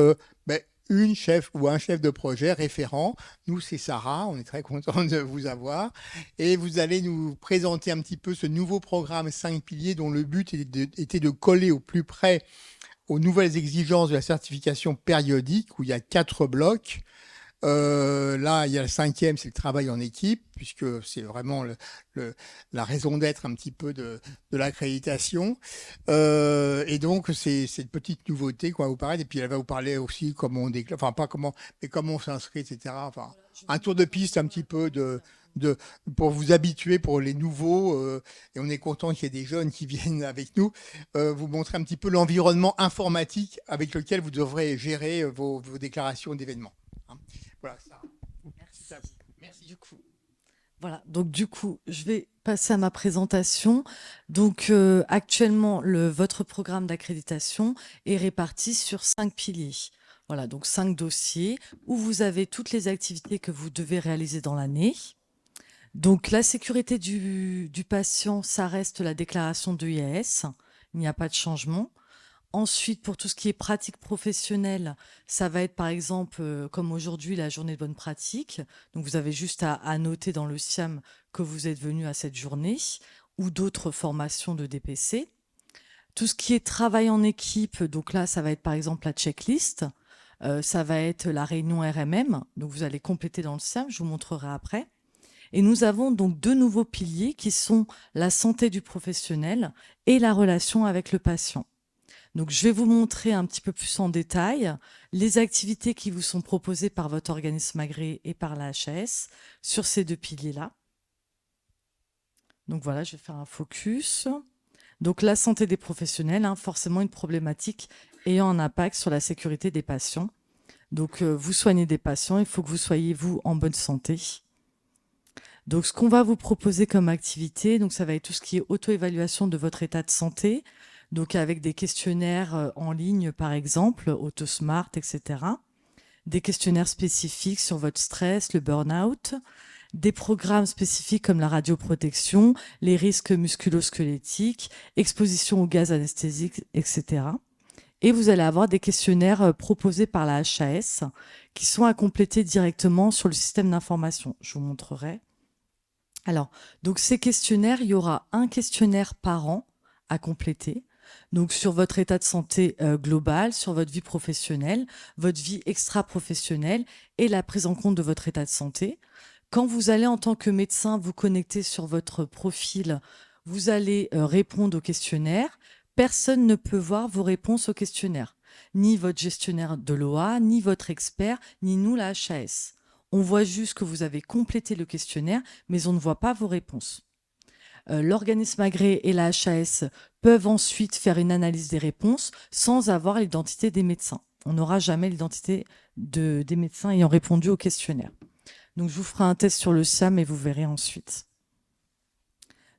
une chef ou un chef de projet référent. Nous, c'est Sarah. On est très content de vous avoir. Et vous allez nous présenter un petit peu ce nouveau programme 5 piliers dont le but était de coller au plus près aux nouvelles exigences de la certification périodique où il y a 4 blocs. Là, il y a le 5e, c'est le travail en équipe, puisque c'est vraiment la raison d'être un petit peu de l'accréditation. Et donc, c'est une petite nouveauté qu'on va vous parler. Et puis, elle va vous parler aussi comment on déclare, enfin, pas comment, mais comment on s'inscrit, etc. Enfin, un tour de piste un petit peu pour vous habituer pour les nouveaux, et on est content qu'il y ait des jeunes qui viennent avec nous, vous montrer un petit peu l'environnement informatique avec lequel vous devrez gérer vos déclarations d'événements. Hein. Voilà, ça. Merci. Du coup, je vais passer à ma présentation. Donc, actuellement, votre programme d'accréditation est réparti sur 5 piliers. Voilà, donc 5 dossiers où vous avez toutes les activités que vous devez réaliser dans l'année. Donc, la sécurité du patient, ça reste la déclaration de IAS. Il n'y a pas de changement. Ensuite, pour tout ce qui est pratique professionnelle, ça va être par exemple, comme aujourd'hui, la journée de bonne pratique. Donc, vous avez juste à noter dans le SIAM que vous êtes venu à cette journée ou d'autres formations de DPC. Tout ce qui est travail en équipe, donc là, ça va être par exemple la checklist. Ça va être la réunion RMM. Donc, vous allez compléter dans le SIAM, je vous montrerai après. Et nous avons donc 2 nouveaux piliers qui sont la santé du professionnel et la relation avec le patient. Donc, je vais vous montrer un petit peu plus en détail les activités qui vous sont proposées par votre organisme agréé et par la HAS sur ces 2 piliers-là. Donc voilà, je vais faire un focus. Donc la santé des professionnels, forcément une problématique ayant un impact sur la sécurité des patients. Donc vous soignez des patients, il faut que vous soyez vous en bonne santé. Donc ce qu'on va vous proposer comme activité, donc ça va être tout ce qui est auto-évaluation de votre état de santé, donc avec des questionnaires en ligne par exemple, AutoSmart, etc. Des questionnaires spécifiques sur votre stress, le burn-out, des programmes spécifiques comme la radioprotection, les risques musculo-squelettiques, exposition aux gaz anesthésiques, etc. Et vous allez avoir des questionnaires proposés par la HAS qui sont à compléter directement sur le système d'information. Je vous montrerai. Alors, donc ces questionnaires, il y aura un questionnaire par an à compléter. Donc sur votre état de santé global, sur votre vie professionnelle, votre vie extra-professionnelle et la prise en compte de votre état de santé. Quand vous allez en tant que médecin vous connecter sur votre profil, vous allez répondre au questionnaire. Personne ne peut voir vos réponses au questionnaire. Ni votre gestionnaire de l'OA, ni votre expert, ni nous, la HAS. On voit juste que vous avez complété le questionnaire, mais on ne voit pas vos réponses. L'organisme agréé et la HAS peuvent ensuite faire une analyse des réponses sans avoir l'identité des médecins. On n'aura jamais l'identité des médecins ayant répondu au questionnaire. Donc, je vous ferai un test sur le SIAM et vous verrez ensuite.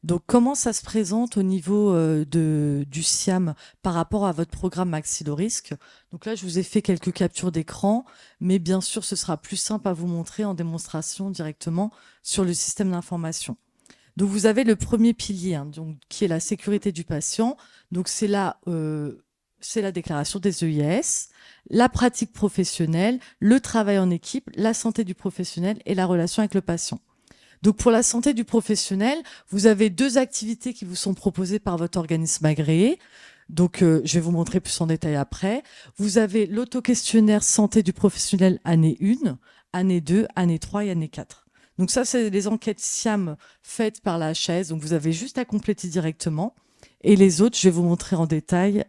Donc, comment ça se présente au niveau du SIAM par rapport à votre programme Maxillo-Risque? Donc là, je vous ai fait quelques captures d'écran, mais bien sûr, ce sera plus simple à vous montrer en démonstration directement sur le système d'information. Donc, vous avez le premier pilier, donc, qui est la sécurité du patient. Donc, c'est la déclaration des EIS, la pratique professionnelle, le travail en équipe, la santé du professionnel et la relation avec le patient. Donc, pour la santé du professionnel, vous avez 2 activités qui vous sont proposées par votre organisme agréé. Donc, je vais vous montrer plus en détail après. Vous avez l'auto-questionnaire santé du professionnel année 1, année 2, année 3 et année 4. Donc ça, c'est les enquêtes SIAM faites par la HAS. Donc, vous avez juste à compléter directement. Et les autres, je vais vous montrer en détail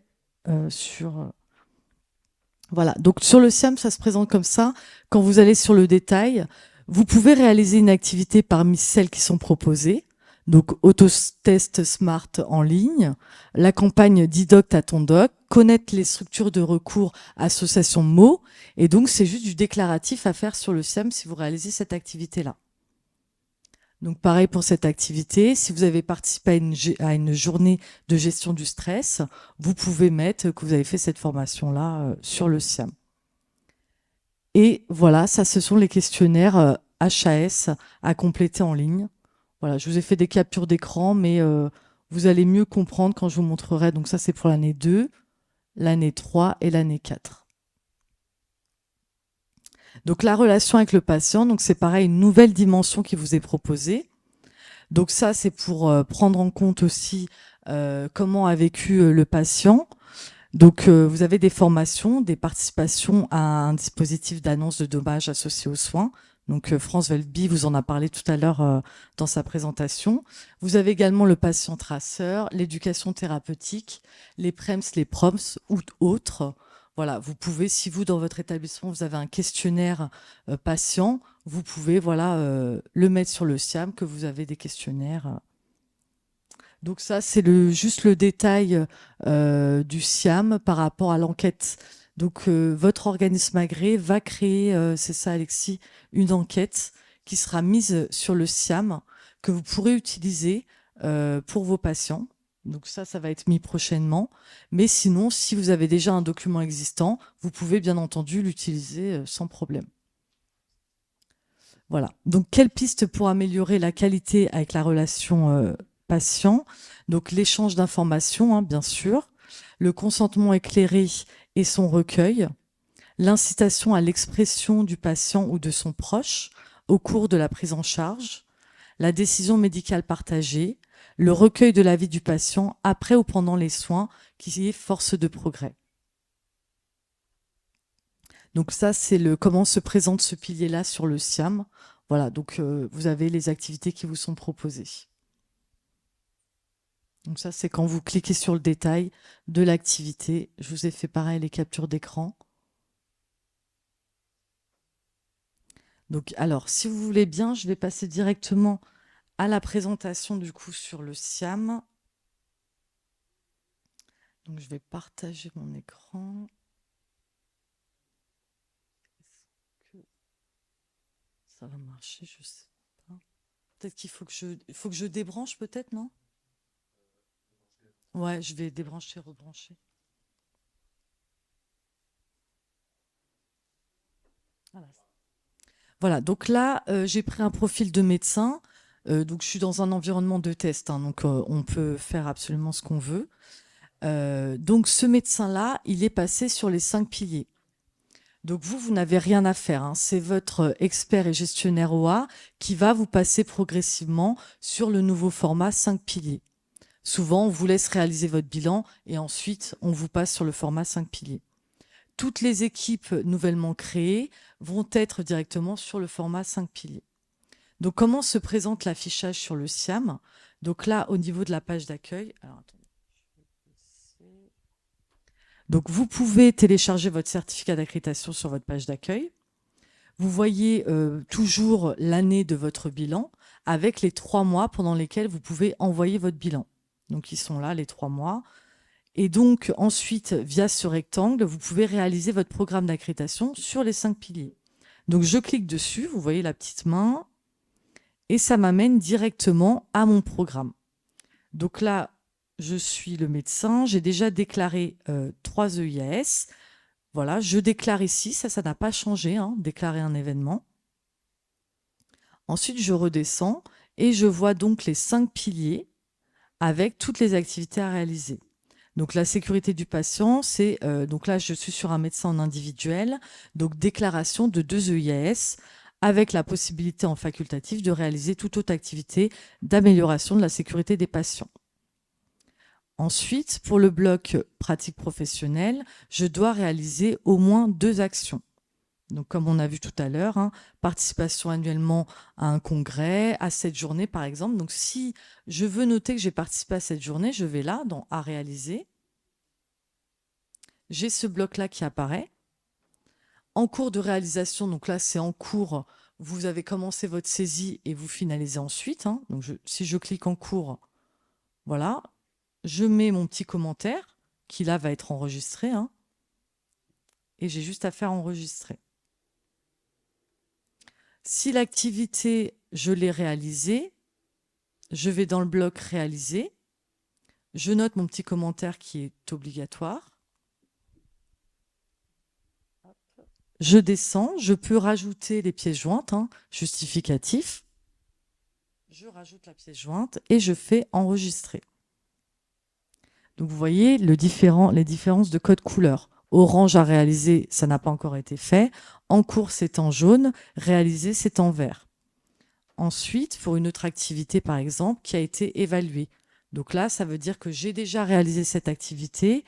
Voilà. Donc, sur le SIAM, ça se présente comme ça. Quand vous allez sur le détail, vous pouvez réaliser une activité parmi celles qui sont proposées. Donc, Autotest Smart en ligne, la campagne Didoc à ton doc, connaître les structures de recours, association de mots. Et donc, c'est juste du déclaratif à faire sur le SIAM si vous réalisez cette activité-là. Donc, pareil pour cette activité. Si vous avez participé à une journée de gestion du stress, vous pouvez mettre que vous avez fait cette formation-là sur le SIAM. Et voilà, ça, ce sont les questionnaires HAS à compléter en ligne. Voilà, je vous ai fait des captures d'écran, mais vous allez mieux comprendre quand je vous montrerai. Donc ça, c'est pour l'année 2, l'année 3 et l'année 4. Donc la relation avec le patient, donc c'est pareil, une nouvelle dimension qui vous est proposée. Donc ça, c'est pour prendre en compte aussi comment a vécu le patient. Donc vous avez des formations, des participations à un dispositif d'annonce de dommages associés aux soins. Donc France Velby vous en a parlé tout à l'heure dans sa présentation. Vous avez également le patient traceur, l'éducation thérapeutique, les PREMS, les PROMS ou autres. Voilà, vous pouvez, si vous, dans votre établissement, vous avez un questionnaire patient, vous pouvez le mettre sur le SIAM, que vous avez des questionnaires. Donc ça, c'est juste le détail du SIAM par rapport à l'enquête. Donc votre organisme agréé va créer, c'est ça Alexis, une enquête qui sera mise sur le SIAM, que vous pourrez utiliser pour vos patients. Donc ça va être mis prochainement. Mais sinon, si vous avez déjà un document existant, vous pouvez bien entendu l'utiliser sans problème. Voilà. Donc, quelle piste pour améliorer la qualité avec la relation patient? Donc, l'échange d'informations, hein, bien sûr, le consentement éclairé et son recueil, l'incitation à l'expression du patient ou de son proche au cours de la prise en charge, la décision médicale partagée, le recueil de l'avis du patient après ou pendant les soins, qui est force de progrès. Donc ça, c'est comment se présente ce pilier-là sur le SIAM. Voilà, donc vous avez les activités qui vous sont proposées. Donc ça, c'est quand vous cliquez sur le détail de l'activité. Je vous ai fait pareil les captures d'écran. Donc, alors, si vous voulez bien, je vais passer directement à la présentation du coup sur le SIAM. Donc, je vais partager mon écran. Est-ce que ça va marcher? Je sais pas. Peut-être qu'il faut que je débranche, peut-être, non? Ouais, je vais débrancher, rebrancher. Voilà, donc là, j'ai pris un profil de médecin. Donc, je suis dans un environnement de test, hein, donc on peut faire absolument ce qu'on veut. Donc, ce médecin-là, il est passé sur les 5 piliers. Donc, vous n'avez rien à faire, hein. C'est votre expert et gestionnaire OA qui va vous passer progressivement sur le nouveau format 5 piliers. Souvent, on vous laisse réaliser votre bilan et ensuite, on vous passe sur le format 5 piliers. Toutes les équipes nouvellement créées vont être directement sur le format 5 piliers. Donc, comment se présente l'affichage sur le SIAM? Donc là, au niveau de la page d'accueil, donc vous pouvez télécharger votre certificat d'accréditation sur votre page d'accueil. Vous voyez toujours l'année de votre bilan avec les 3 mois pendant lesquels vous pouvez envoyer votre bilan. Donc, ils sont là, les 3 mois. Et donc, ensuite, via ce rectangle, vous pouvez réaliser votre programme d'accréditation sur les 5 piliers. Donc, je clique dessus, vous voyez la petite main, et ça m'amène directement à mon programme. Donc là, je suis le médecin, j'ai déjà déclaré 3 EIAS. Voilà, je déclare ici, ça n'a pas changé, hein, déclarer un événement. Ensuite, je redescends et je vois donc les 5 piliers avec toutes les activités à réaliser. Donc, la sécurité du patient, c'est donc là, je suis sur un médecin en individuel, donc déclaration de 2 EIAS avec la possibilité en facultatif de réaliser toute autre activité d'amélioration de la sécurité des patients. Ensuite, pour le bloc pratique professionnelle, je dois réaliser au moins 2 actions. Donc, comme on a vu tout à l'heure, hein, participation annuellement à un congrès, à cette journée par exemple. Donc, si je veux noter que j'ai participé à cette journée, je vais là, dans « À réaliser ». J'ai ce bloc-là qui apparaît. En cours de réalisation, donc là, c'est en cours, vous avez commencé votre saisie et vous finalisez ensuite. Hein. Donc, si je clique en cours, voilà, je mets mon petit commentaire qui là va être enregistré. Hein, et j'ai juste à faire enregistrer. Si l'activité, je l'ai réalisée, je vais dans le bloc réaliser. Je note mon petit commentaire qui est obligatoire. Je descends, je peux rajouter les pièces jointes, hein, justificatif. Je rajoute la pièce jointe et je fais enregistrer. Donc vous voyez les différences de code couleur. Orange à réaliser, ça n'a pas encore été fait. En cours, c'est en jaune. Réalisé, c'est en vert. Ensuite, pour une autre activité, par exemple, qui a été évaluée. Donc là, ça veut dire que j'ai déjà réalisé cette activité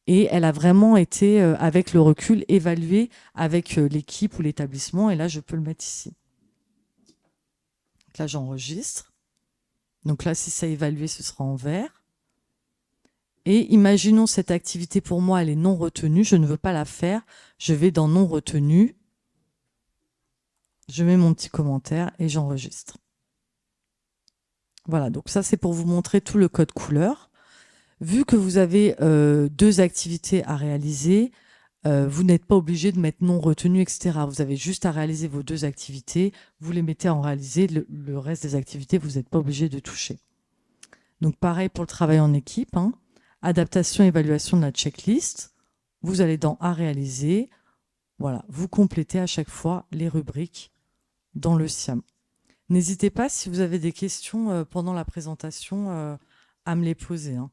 et elle a vraiment été, avec le recul, évaluée avec l'équipe ou l'établissement. Et là, je peux le mettre ici. Donc là, j'enregistre. Donc là, si c'est évalué, ce sera en vert. Et imaginons cette activité, pour moi, elle est non retenue. Je ne veux pas la faire. Je vais dans non retenu. Je mets mon petit commentaire et j'enregistre. Voilà, donc ça, c'est pour vous montrer tout le code couleur. Vu que vous avez 2 activités à réaliser, vous n'êtes pas obligé de mettre non retenu, etc. Vous avez juste à réaliser vos 2 activités. Vous les mettez en réaliser. Le reste des activités, vous n'êtes pas obligé de toucher. Donc, pareil pour le travail en équipe. Hein. Adaptation, évaluation de la checklist. Vous allez dans « À réaliser ». Voilà, vous complétez à chaque fois les rubriques dans le SIAM. N'hésitez pas, si vous avez des questions pendant la présentation, à me les poser, hein.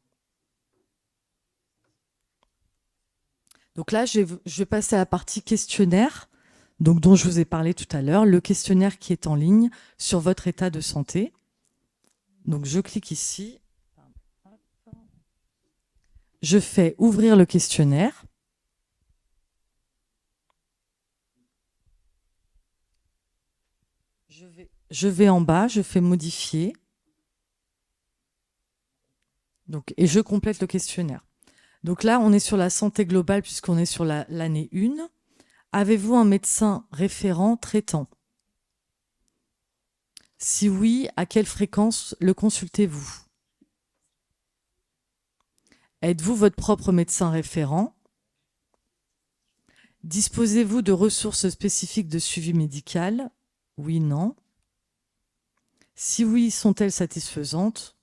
Donc là, je vais passer à la partie questionnaire, donc dont je vous ai parlé tout à l'heure, le questionnaire qui est en ligne sur votre état de santé. Donc je clique ici. Je fais ouvrir le questionnaire. Je vais en bas, je fais modifier. Donc, et je complète le questionnaire. Donc là, on est sur la santé globale puisqu'on est sur l'année 1. Avez-vous un médecin référent traitant? Si oui, à quelle fréquence le consultez-vous? Êtes-vous votre propre médecin référent? Disposez-vous de ressources spécifiques de suivi médical? Oui, non. Si oui, sont-elles satisfaisantes?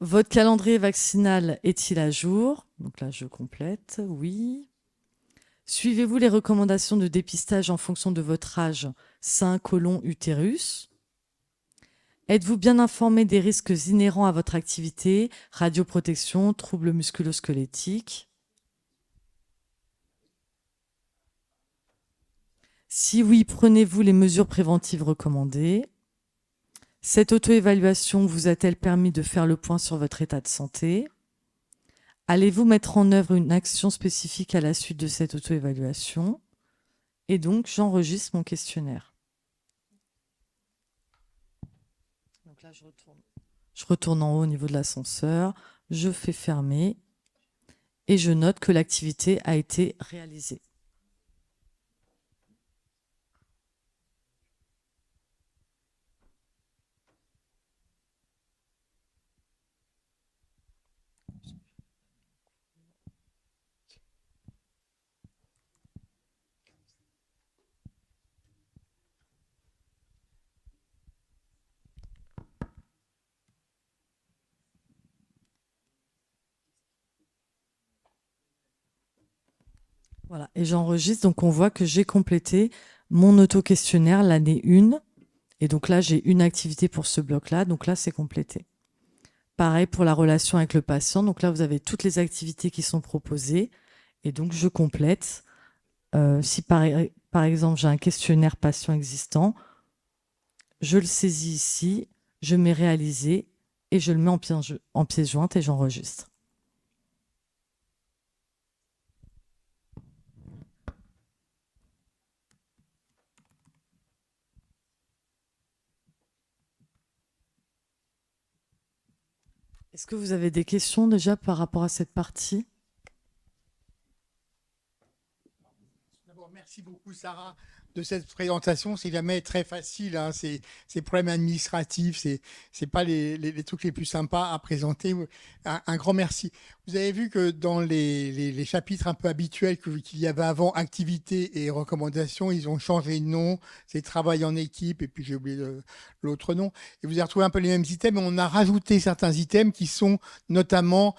Votre calendrier vaccinal est-il à jour? Donc là, je complète, oui. Suivez-vous les recommandations de dépistage en fonction de votre âge, sein, côlon, utérus? Êtes-vous bien informé des risques inhérents à votre activité, radioprotection, troubles musculo-squelettiques? Si oui, prenez-vous les mesures préventives recommandées? Cette auto-évaluation vous a-t-elle permis de faire le point sur votre état de santé? Allez-vous mettre en œuvre une action spécifique à la suite de cette auto-évaluation? Et donc, j'enregistre mon questionnaire. Donc là, je retourne en haut au niveau de l'ascenseur, je fais fermer et je note que l'activité a été réalisée. Voilà, et j'enregistre, donc on voit que j'ai complété mon auto-questionnaire l'année 1. Et donc là, j'ai une activité pour ce bloc-là, donc là, c'est complété. Pareil pour la relation avec le patient, donc là, vous avez toutes les activités qui sont proposées. Et donc, je complète. Si par exemple, j'ai un questionnaire patient existant, je le saisis ici, je mets réaliser et je le mets en pièce jointe et j'enregistre. Est-ce que vous avez des questions déjà par rapport à cette partie? D'abord, merci beaucoup, Sarah, de cette présentation. C'est jamais très facile, hein. Ces problèmes administratifs, c'est pas les trucs les plus sympas à présenter. Un grand merci. Vous avez vu que dans les chapitres un peu habituels qu'il y avait avant, activités et recommandations, ils ont changé de nom. C'est travail en équipe, et puis j'ai oublié l'autre nom. Et vous avez retrouvé un peu les mêmes items, mais on a rajouté certains items qui sont notamment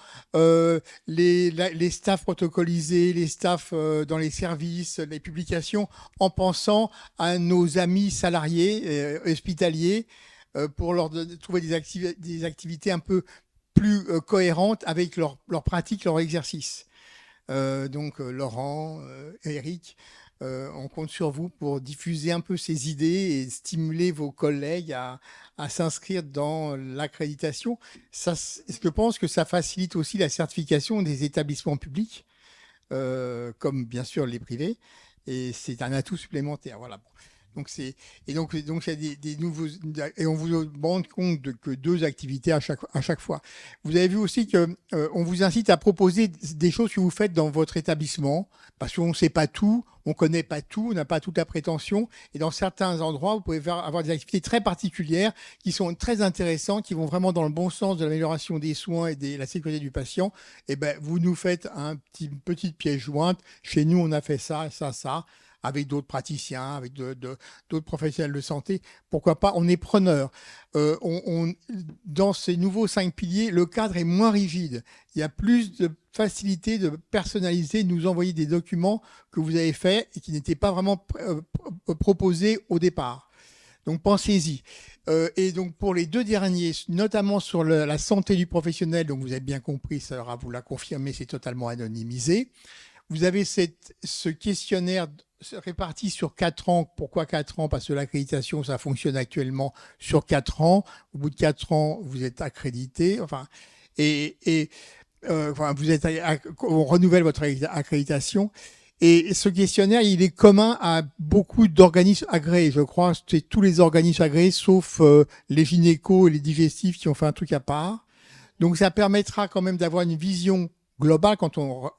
les staffs protocolisés, les staffs dans les services, les publications, en pensant à nos amis salariés hospitaliers pour leur trouver des activités un peu plus cohérentes avec leur pratique, leur exercice. Donc Laurent, Eric, on compte sur vous pour diffuser un peu ces idées et stimuler vos collègues à s'inscrire dans l'accréditation. Je pense que ça facilite aussi la certification des établissements publics, comme bien sûr les privés, et c'est un atout supplémentaire. Voilà. Donc il y a des nouveaux, et on vous rend compte que 2 activités à chaque fois. Vous avez vu aussi que on vous incite à proposer des choses que vous faites dans votre établissement, parce qu'on ne sait pas tout, on connaît pas tout, on n'a pas toute la prétention, et dans certains endroits, vous pouvez avoir des activités très particulières qui sont très intéressantes, qui vont vraiment dans le bon sens de l'amélioration des soins et de la sécurité du patient. Et ben, vous nous faites petite pièce jointe. Chez nous, on a fait ça, ça, avec d'autres praticiens, avec d'autres professionnels de santé. Pourquoi pas? On est preneur. Dans ces nouveaux 5 piliers, le cadre est moins rigide. Il y a plus de facilité de personnaliser, de nous envoyer des documents que vous avez faits et qui n'étaient pas vraiment proposé au départ. Donc pensez-y. Et donc pour les deux derniers, notamment sur la santé du professionnel, donc vous avez bien compris, ça va vous l'a confirmer, c'est totalement anonymisé. Vous avez ce questionnaire réparti sur 4 ans. Pourquoi 4 ans? Parce que l'accréditation, ça fonctionne actuellement sur 4 ans. Au bout de 4 ans, vous êtes accrédité. Enfin, on renouvelle votre accréditation. Et ce questionnaire, il est commun à beaucoup d'organismes agréés. Je crois que c'est tous les organismes agréés, sauf les gynécos et les digestifs qui ont fait un truc à part. Donc, ça permettra quand même d'avoir une vision globale quand on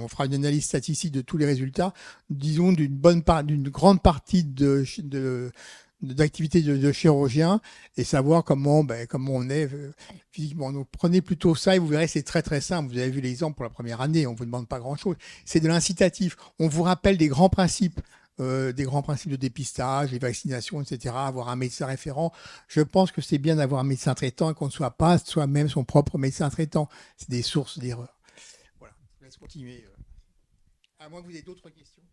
fera une analyse statistique de tous les résultats, disons d'une grande partie d'activité de chirurgien, et savoir comment on est physiquement. Donc prenez plutôt ça et vous verrez, c'est très très simple. Vous avez vu l'exemple pour la première année, on vous demande pas grand chose. C'est de l'incitatif. On vous rappelle des grands principes de dépistage, les vaccinations, etc., avoir un médecin référent. Je pense que c'est bien d'avoir un médecin traitant et qu'on ne soit pas soi-même son propre médecin traitant. C'est des sources d'erreurs. Voilà, je vous laisse continuer. À moins que vous ayez d'autres questions.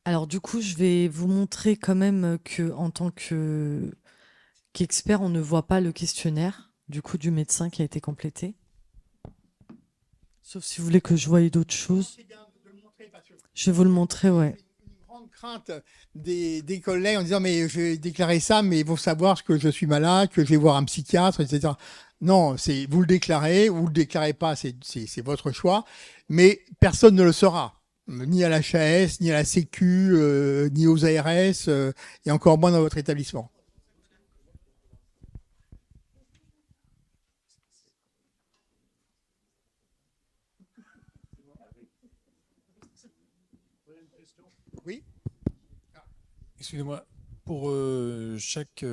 Alors du coup, je vais vous montrer quand même que en tant qu'expert, on ne voit pas le questionnaire du coup du médecin qui a été complété. Sauf si vous voulez que je voie d'autres choses. Je vais vous le montrer, ouais. Une grande crainte des collègues en disant mais je vais déclarer ça, mais ils vont savoir que je suis malade, que je vais voir un psychiatre, etc. Non, vous le déclarez ou vous le déclarez pas, c'est votre choix, mais personne ne le saura. Ni à l'HAS, ni à la Sécu, ni aux ARS, et encore moins dans votre établissement. Oui. Excusez-moi, pour chaque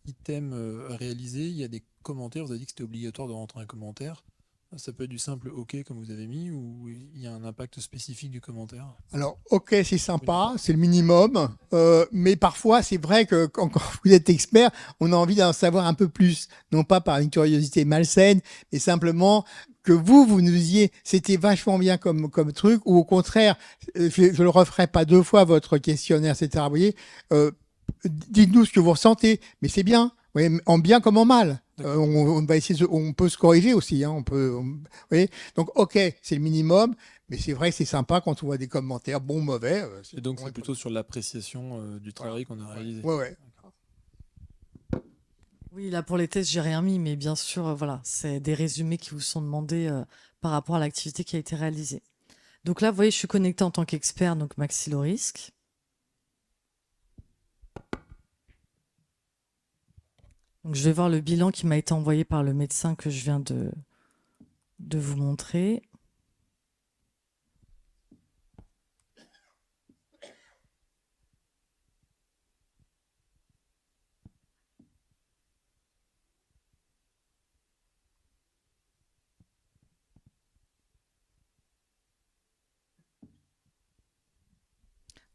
item réalisé, il y a des commentaires. Vous avez dit que c'était obligatoire de rentrer un commentaire. Ça peut être du simple OK comme vous avez mis, ou il y a un impact spécifique du commentaire? Alors, OK, c'est sympa, c'est le minimum, mais parfois, c'est vrai que quand vous êtes expert, on a envie d'en savoir un peu plus, non pas par une curiosité malsaine, mais simplement que vous nous disiez c'était vachement bien comme truc, ou au contraire, je le referai pas 2 fois votre questionnaire, etc. Vous voyez, dites-nous ce que vous ressentez, mais c'est bien, oui, en bien comme en mal. On va essayer, on peut se corriger aussi, hein, vous voyez. Donc, OK, c'est le minimum, mais c'est vrai que c'est sympa quand on voit des commentaires, bons, mauvais. Et donc, c'est plutôt sur l'appréciation du travail qu'on a réalisé. Ouais. Oui, là pour les tests, j'ai rien mis, mais bien sûr, voilà, c'est des résumés qui vous sont demandés par rapport à l'activité qui a été réalisée. Donc là, vous voyez, je suis connectée en tant qu'expert, donc maxillorisque. Donc je vais voir le bilan qui m'a été envoyé par le médecin que je viens de vous montrer.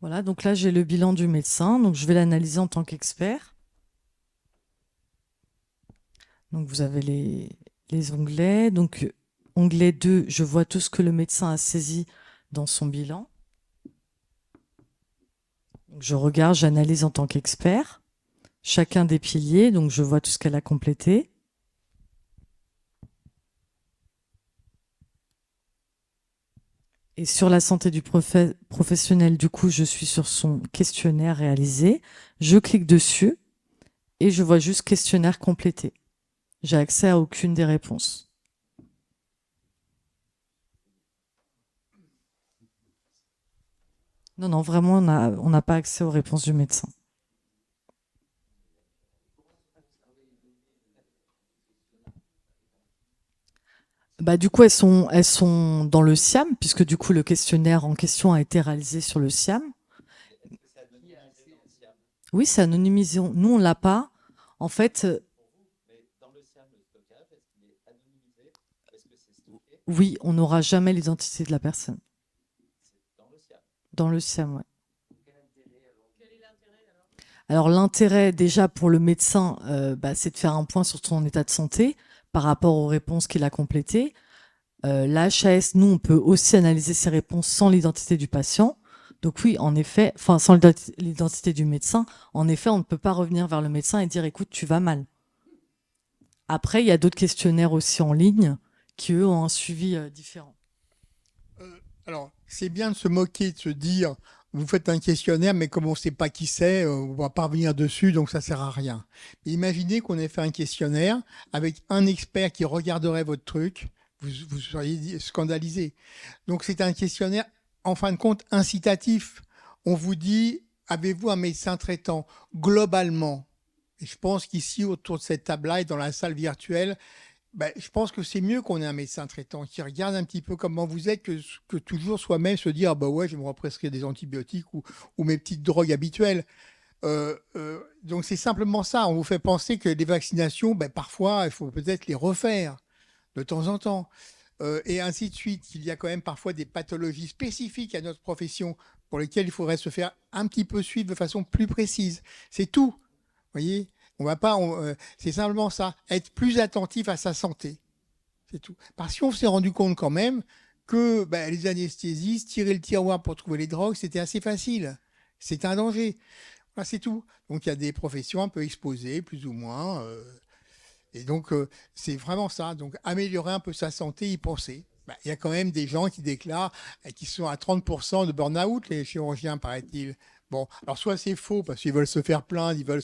Voilà, donc là j'ai le bilan du médecin, donc je vais l'analyser en tant qu'expert. Donc vous avez les onglets. Donc onglet 2, je vois tout ce que le médecin a saisi dans son bilan. Donc, je regarde, j'analyse en tant qu'expert chacun des piliers, donc je vois tout ce qu'elle a complété. Et sur la santé du professionnel, du coup, je suis sur son questionnaire réalisé. Je clique dessus et je vois juste questionnaire complété. J'ai accès à aucune des réponses. Non, vraiment, on n'a pas accès aux réponses du médecin. Bah, du coup, elles sont dans le SIAM, puisque du coup, le questionnaire en question a été réalisé sur le SIAM. Oui, c'est anonymisé. Nous, on l'a pas. En fait, oui, on n'aura jamais l'identité de la personne. Dans le SIAM, oui. Alors, l'intérêt, déjà, pour le médecin, c'est de faire un point sur son état de santé par rapport aux réponses qu'il a complétées. La HAS, nous, on peut aussi analyser ces réponses sans l'identité du patient. Donc oui, en effet, enfin, sans l'identité du médecin, en effet, on ne peut pas revenir vers le médecin et dire, écoute, tu vas mal. Après, il y a d'autres questionnaires aussi en ligne qui, eux, ont un suivi différent. Alors, c'est bien de se moquer, de se dire, vous faites un questionnaire, mais comme on ne sait pas qui c'est, on ne va pas revenir dessus, donc ça ne sert à rien. Mais imaginez qu'on ait fait un questionnaire avec un expert qui regarderait votre truc, vous seriez scandalisé. Donc, c'est un questionnaire, en fin de compte, incitatif. On vous dit, avez-vous un médecin traitant? Globalement, et je pense qu'ici, autour de cette table-là et dans la salle virtuelle, ben, je pense que c'est mieux qu'on ait un médecin traitant qui regarde un petit peu comment vous êtes que toujours soi-même se dire, ah bah ouais, je vais me prescrire des antibiotiques ou mes petites drogues habituelles. Donc c'est simplement ça. On vous fait penser que les vaccinations, ben, parfois, il faut peut-être les refaire de temps en temps. Et ainsi de suite. Il y a quand même parfois des pathologies spécifiques à notre profession pour lesquelles il faudrait se faire un petit peu suivre de façon plus précise. C'est tout. Vous voyez, on va pas, c'est simplement ça, être plus attentif à sa santé, c'est tout. Parce qu'on s'est rendu compte quand même que ben, les anesthésistes, tirer le tiroir pour trouver les drogues, c'était assez facile. C'est un danger. Voilà, c'est tout. Donc il y a des professions un peu exposées, plus ou moins. Et donc c'est vraiment ça. Donc améliorer un peu sa santé, y penser. Ben, il y a quand même des gens qui déclarent qu'ils sont à 30% de burn-out, les chirurgiens, paraît-il. Bon, alors soit c'est faux parce qu'ils veulent se faire plaindre, ils veulent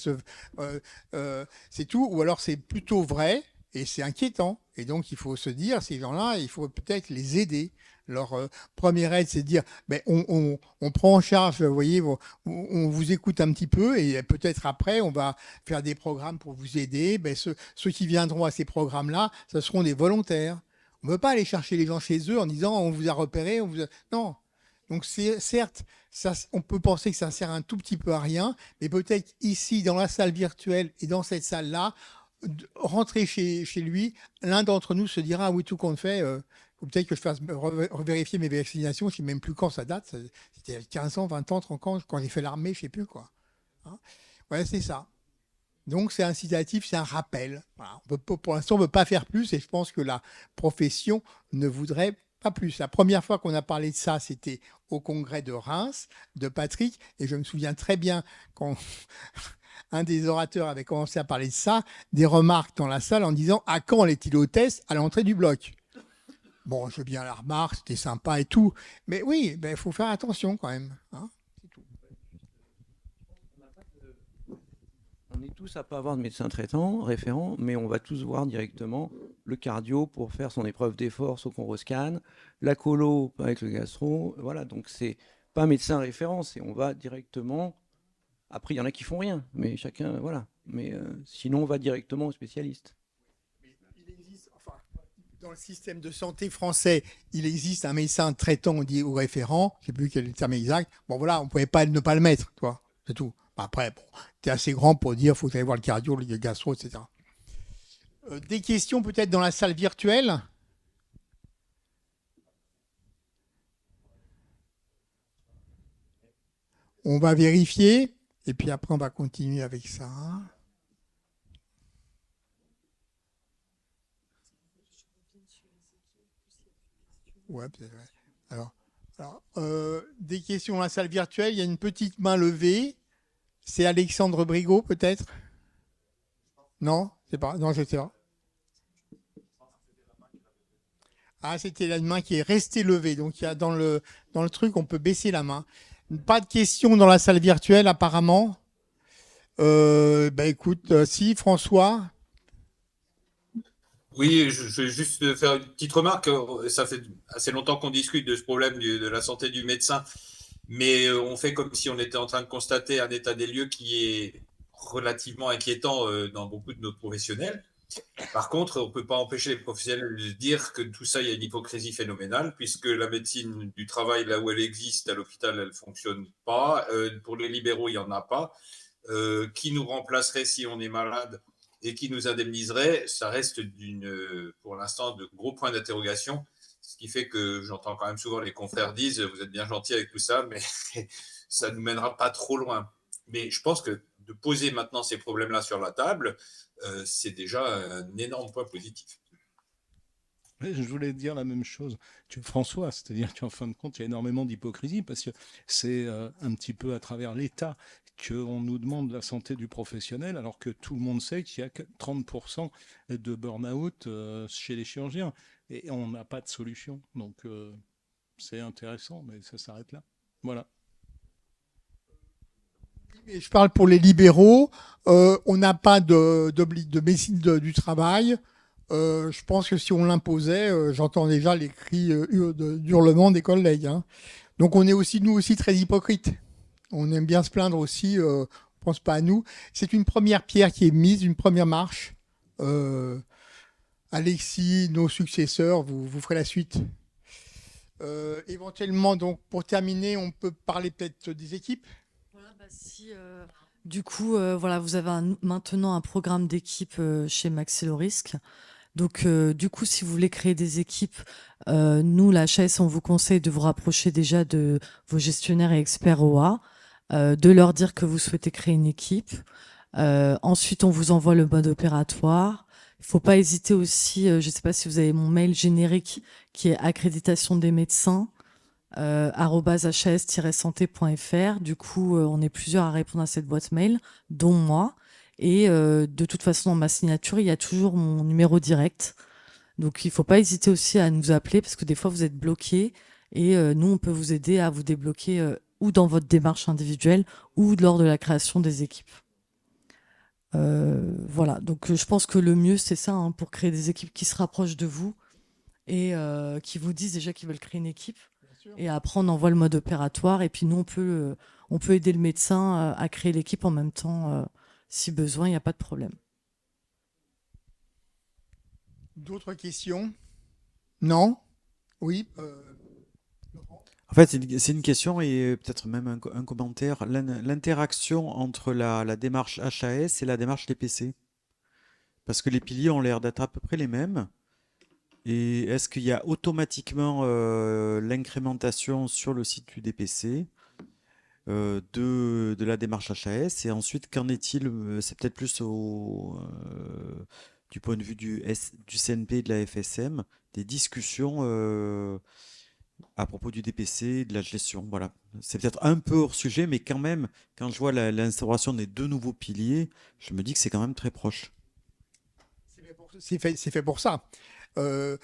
c'est tout, ou alors c'est plutôt vrai et c'est inquiétant. Et donc il faut se dire, ces gens-là, il faut peut-être les aider. Leur première aide, c'est de dire, ben, on prend en charge, vous voyez, on vous écoute un petit peu et peut-être après, on va faire des programmes pour vous aider. Ben, ceux qui viendront à ces programmes-là, ce seront des volontaires. On ne veut pas aller chercher les gens chez eux en disant, on vous a repéré, non. Donc certes, on peut penser que ça sert un tout petit peu à rien, mais peut-être ici, dans la salle virtuelle et dans cette salle-là, rentrer chez lui, l'un d'entre nous se dira, ah oui, tout compte fait, faut peut-être que je fasse revérifier mes vaccinations, je ne sais même plus quand ça date, c'était 15 ans, 20 ans, 30 ans, quand j'ai fait l'armée, je ne sais plus quoi. Hein, ouais, c'est ça. Donc c'est incitatif, c'est un rappel. Voilà. Pour l'instant, on ne peut pas faire plus et je pense que la profession ne voudrait pas plus. La première fois qu'on a parlé de ça, c'était au congrès de Reims, de Patrick, et je me souviens très bien quand un des orateurs avait commencé à parler de ça, des remarques dans la salle en disant « À quand l'éthylotest à l'entrée du bloc ?» Bon, je veux bien la remarque, c'était sympa et tout, mais oui, il faut faire attention quand même. Hein, c'est tout. On est tous à pas avoir de médecin traitant, référent, mais on va tous voir directement le cardio pour faire son épreuve d'effort, son qu'on la colo avec le gastro, voilà, donc c'est pas un médecin référent, on va directement, après il y en a qui font rien, mais chacun, voilà, mais sinon on va directement au spécialiste. Il existe, enfin, dans le système de santé français, il existe un médecin traitant, on dit, ou référent, je ne sais plus quel est le terme exact, bon voilà, on ne pouvait pas ne pas le mettre, toi, c'est tout. Après, bon, tu es assez grand pour dire qu'il faut aller voir le cardio, le gastro, etc. Des questions peut-être dans la salle virtuelle? On va vérifier et puis après on va continuer avec ça. Ouais, peut-être. Alors, des questions dans la salle virtuelle, il y a une petite main levée. C'est Alexandre Brigaud, peut-être? Non, c'est pas. Non, je sais pas. Ah, c'était la main qui est restée levée. Donc, il y a dans le truc, on peut baisser la main. Pas de questions dans la salle virtuelle, apparemment. Écoute, si, François. Oui, je vais juste faire une petite remarque. Ça fait assez longtemps qu'on discute de ce problème de la santé du médecin, mais on fait comme si on était en train de constater un état des lieux qui est relativement inquiétant dans beaucoup de nos professionnels. Par contre, on ne peut pas empêcher les professionnels de dire que tout ça, il y a une hypocrisie phénoménale, puisque la médecine du travail, là où elle existe, à l'hôpital, elle ne fonctionne pas. Pour les libéraux, il n'y en a pas. Qui nous remplacerait si on est malade et qui nous indemniserait, ça reste pour l'instant de gros points d'interrogation, ce qui fait que j'entends quand même souvent les confrères disent vous êtes bien gentils avec tout ça, mais ça ne nous mènera pas trop loin. Mais je pense que de poser maintenant ces problèmes-là sur la table, c'est déjà un énorme point positif. Je voulais dire la même chose que François, c'est-à-dire qu'en fin de compte, il y a énormément d'hypocrisie parce que c'est un petit peu à travers l'État qu'on nous demande la santé du professionnel, alors que tout le monde sait qu'il y a que 30% de burn-out chez les chirurgiens et on n'a pas de solution. Donc c'est intéressant, mais ça s'arrête là. Voilà. Je parle pour les libéraux. On n'a pas de médecine du travail. Je pense que si on l'imposait, j'entends déjà les cris d'hurlement des collègues. Hein. Donc on est aussi, nous aussi, très hypocrites. On aime bien se plaindre aussi, on pense pas à nous. C'est une première pierre qui est mise, une première marche. Alexis, nos successeurs, vous ferez la suite. Éventuellement, donc, pour terminer, on peut parler peut-être des équipes. Voilà, bah, si, du coup, voilà, vous avez maintenant un programme d'équipe chez Maxillorisc. Donc, du coup, si vous voulez créer des équipes, nous, la HAS, on vous conseille de vous rapprocher déjà de vos gestionnaires et experts OA, de leur dire que vous souhaitez créer une équipe. Ensuite, on vous envoie le mode opératoire. Il ne faut pas hésiter aussi, je ne sais pas si vous avez mon mail générique qui est accréditation des médecins, @hs-santé.fr. Du coup, on est plusieurs à répondre à cette boîte mail, dont moi. Et de toute façon, dans ma signature, il y a toujours mon numéro direct. Donc, il ne faut pas hésiter aussi à nous appeler parce que des fois, vous êtes bloqué et nous, on peut vous aider à vous débloquer ou dans votre démarche individuelle ou lors de la création des équipes. Voilà, donc je pense que le mieux, c'est ça, hein, pour créer des équipes qui se rapprochent de vous et qui vous disent déjà qu'ils veulent créer une équipe. Et après, on envoie le mode opératoire et puis nous, on peut aider le médecin à créer l'équipe en même temps. Si besoin, il n'y a pas de problème. D'autres questions? Non? Oui. En fait, c'est une question et peut-être même un commentaire. L'interaction entre la démarche HAS et la démarche DPC. Parce que les piliers ont l'air d'être à peu près les mêmes. Et est-ce qu'il y a automatiquement l'incrémentation sur le site du DPC de la démarche HAS? Et ensuite, qu'en est-il? C'est peut-être plus du point de vue du CNP et de la FSM, des discussions à propos du DPC, de la gestion. Voilà. C'est peut-être un peu hors sujet, mais quand même, quand je vois l'instauration des 2 nouveaux piliers, je me dis que c'est quand même très proche. C'est fait pour ça. L'HAS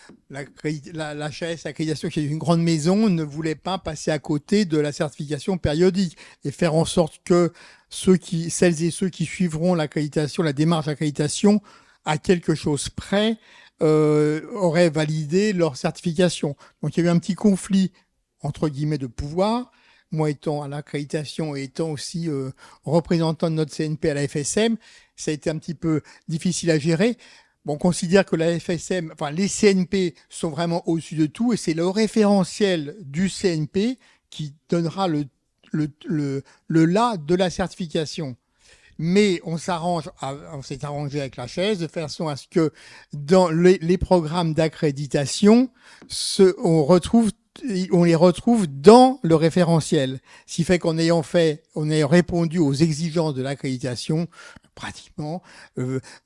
Accréditation, qui est une grande maison, ne voulait pas passer à côté de la certification périodique et faire en sorte que celles et ceux qui suivront l'accréditation, la démarche d'accréditation, à quelque chose près, auraient validé leur certification. Donc il y a eu un petit conflit, entre guillemets, de pouvoir. Moi étant à l'accréditation et étant aussi représentant de notre CNP à la FSM, ça a été un petit peu difficile à gérer. Bon, on considère que la FSM, enfin les CNP sont vraiment au-dessus de tout et c'est le référentiel du CNP qui donnera le là de la certification. Mais on s'est arrangé avec la HAS de façon à ce que dans les programmes d'accréditation, on les retrouve dans le référentiel. Ce qui fait qu'en ayant répondu aux exigences de l'accréditation, pratiquement,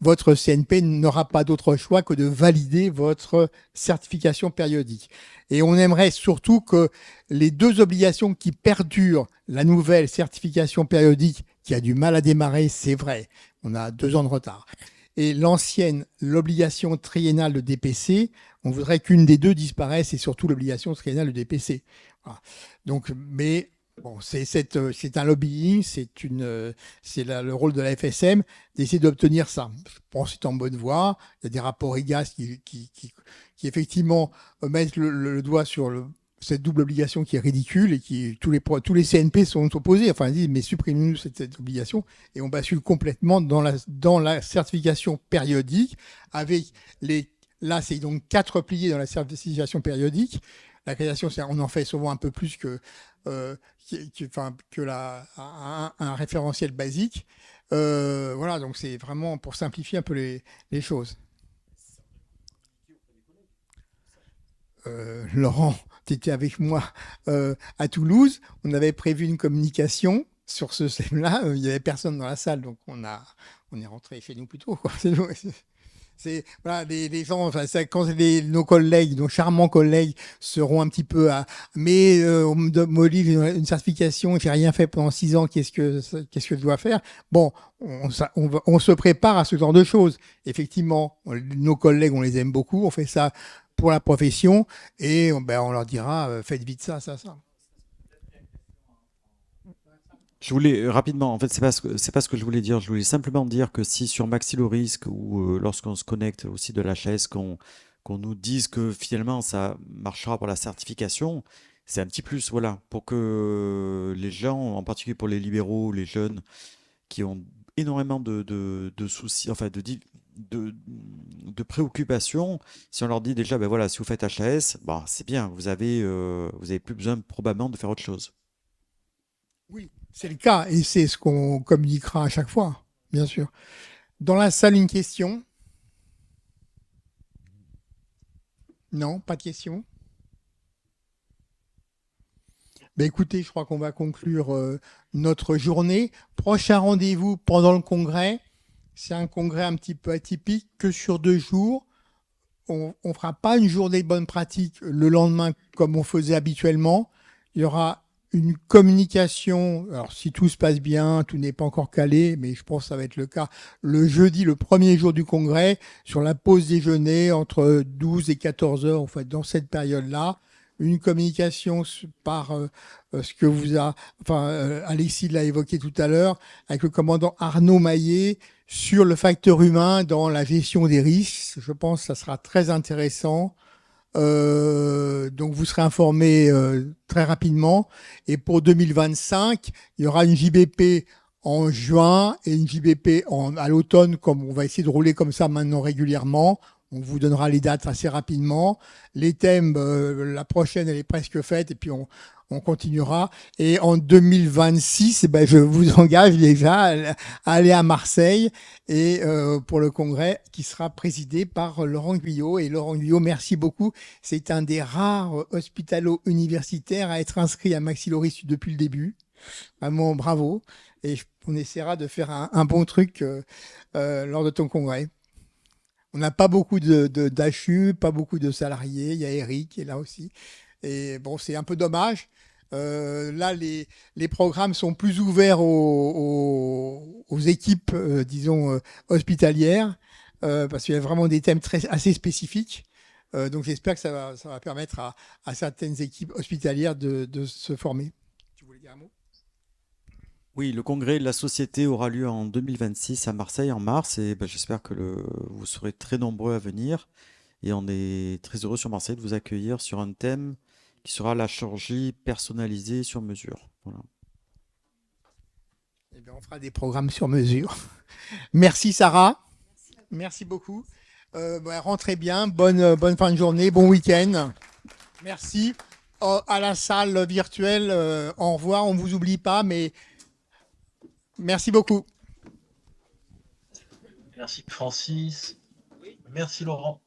votre CNP n'aura pas d'autre choix que de valider votre certification périodique. Et on aimerait surtout que les 2 obligations qui perdurent, la nouvelle certification périodique qui a du mal à démarrer, c'est vrai, on a 2 ans de retard, et l'ancienne, l'obligation triennale de DPC, on voudrait qu'une des 2 disparaisse et surtout l'obligation triennale de DPC. Voilà. Donc, mais bon, c'est un lobbying, c'est le rôle de la FSM d'essayer d'obtenir ça. Je pense que c'est en bonne voie. Il y a des rapports IGAS qui effectivement mettent le doigt sur cette double obligation qui est ridicule et qui tous les CNP sont opposés. Enfin, ils disent mais supprimez-nous cette obligation et on bascule complètement dans la certification périodique avec là c'est donc 4 piliers dans la certification périodique. L'accréditation, on en fait souvent un peu plus que un référentiel basique. Voilà, donc c'est vraiment pour simplifier un peu les choses. Laurent, tu étais avec moi à Toulouse. On avait prévu une communication sur ce thème-là. Il n'y avait personne dans la salle, donc on est rentré chez nous plus tôt, quoi. C'est voilà, les gens, enfin, quand nos collègues, nos charmants collègues, seront un petit peu mais on me livre une certification, j'ai rien fait pendant 6 ans, qu'est-ce que je dois faire? Bon, on se prépare à ce genre de choses. Effectivement, nos collègues, on les aime beaucoup, on fait ça pour la profession et on leur dira, faites vite ça. Je voulais rapidement, en fait, c'est pas ce que je voulais dire. Je voulais simplement dire que si sur Maxilo-Risque ou lorsqu'on se connecte aussi de l'HAS, qu'on nous dise que finalement ça marchera pour la certification, c'est un petit plus, voilà, pour que les gens, en particulier pour les libéraux, les jeunes, qui ont énormément de soucis, enfin de préoccupations, si on leur dit déjà, ben voilà, si vous faites HAS, bah, c'est bien, vous avez plus besoin probablement de faire autre chose. Oui, c'est le cas et c'est ce qu'on communiquera à chaque fois, bien sûr. Dans la salle, une question? Non, pas de question? Ben écoutez, je crois qu'on va conclure notre journée. Prochain rendez-vous pendant le congrès. C'est un congrès un petit peu atypique, que sur 2 jours. On ne fera pas une journée de bonne pratique le lendemain comme on faisait habituellement. Il y aura une communication, alors si tout se passe bien, tout n'est pas encore calé, mais je pense que ça va être le cas, le jeudi, le premier jour du congrès, sur la pause déjeuner entre 12 et 14 heures, en fait, dans cette période-là, une communication par ce que Alexis l'a évoqué tout à l'heure, avec le commandant Arnaud Maillet, sur le facteur humain dans la gestion des risques. Je pense que ça sera très intéressant. Donc vous serez informés très rapidement. Et pour 2025, il y aura une JBP en juin et une JBP à l'automne, comme on va essayer de rouler comme ça maintenant régulièrement. On vous donnera les dates assez rapidement. Les thèmes, la prochaine, elle est presque faite et puis on continuera. Et en 2026, je vous engage déjà à aller à Marseille et pour le congrès qui sera présidé par Laurent Guyot. Et Laurent Guyot, merci beaucoup. C'est un des rares hospitalo-universitaires à être inscrit à Maxilo-Risque depuis le début. Vraiment, bravo. Et on essaiera de faire un bon truc lors de ton congrès. On n'a pas beaucoup d'HU, pas beaucoup de salariés. Il y a Eric qui est là aussi. Et bon, c'est un peu dommage. Là, les programmes sont plus ouverts aux équipes, disons, hospitalières, parce qu'il y a vraiment des thèmes assez spécifiques. Donc, j'espère que ça va permettre à certaines équipes hospitalières de se former. Tu voulais dire un mot ? Oui, le congrès de la société aura lieu en 2026 à Marseille en mars et j'espère que vous serez très nombreux à venir et on est très heureux sur Marseille de vous accueillir sur un thème qui sera la chirurgie personnalisée sur mesure. Voilà. Eh bien, on fera des programmes sur mesure. Merci Sarah. Merci beaucoup. Rentrez bien. Bonne fin de journée. Bon week-end. Merci. À la salle virtuelle, au revoir. On ne vous oublie pas, mais merci beaucoup. Merci Francis. Merci Laurent.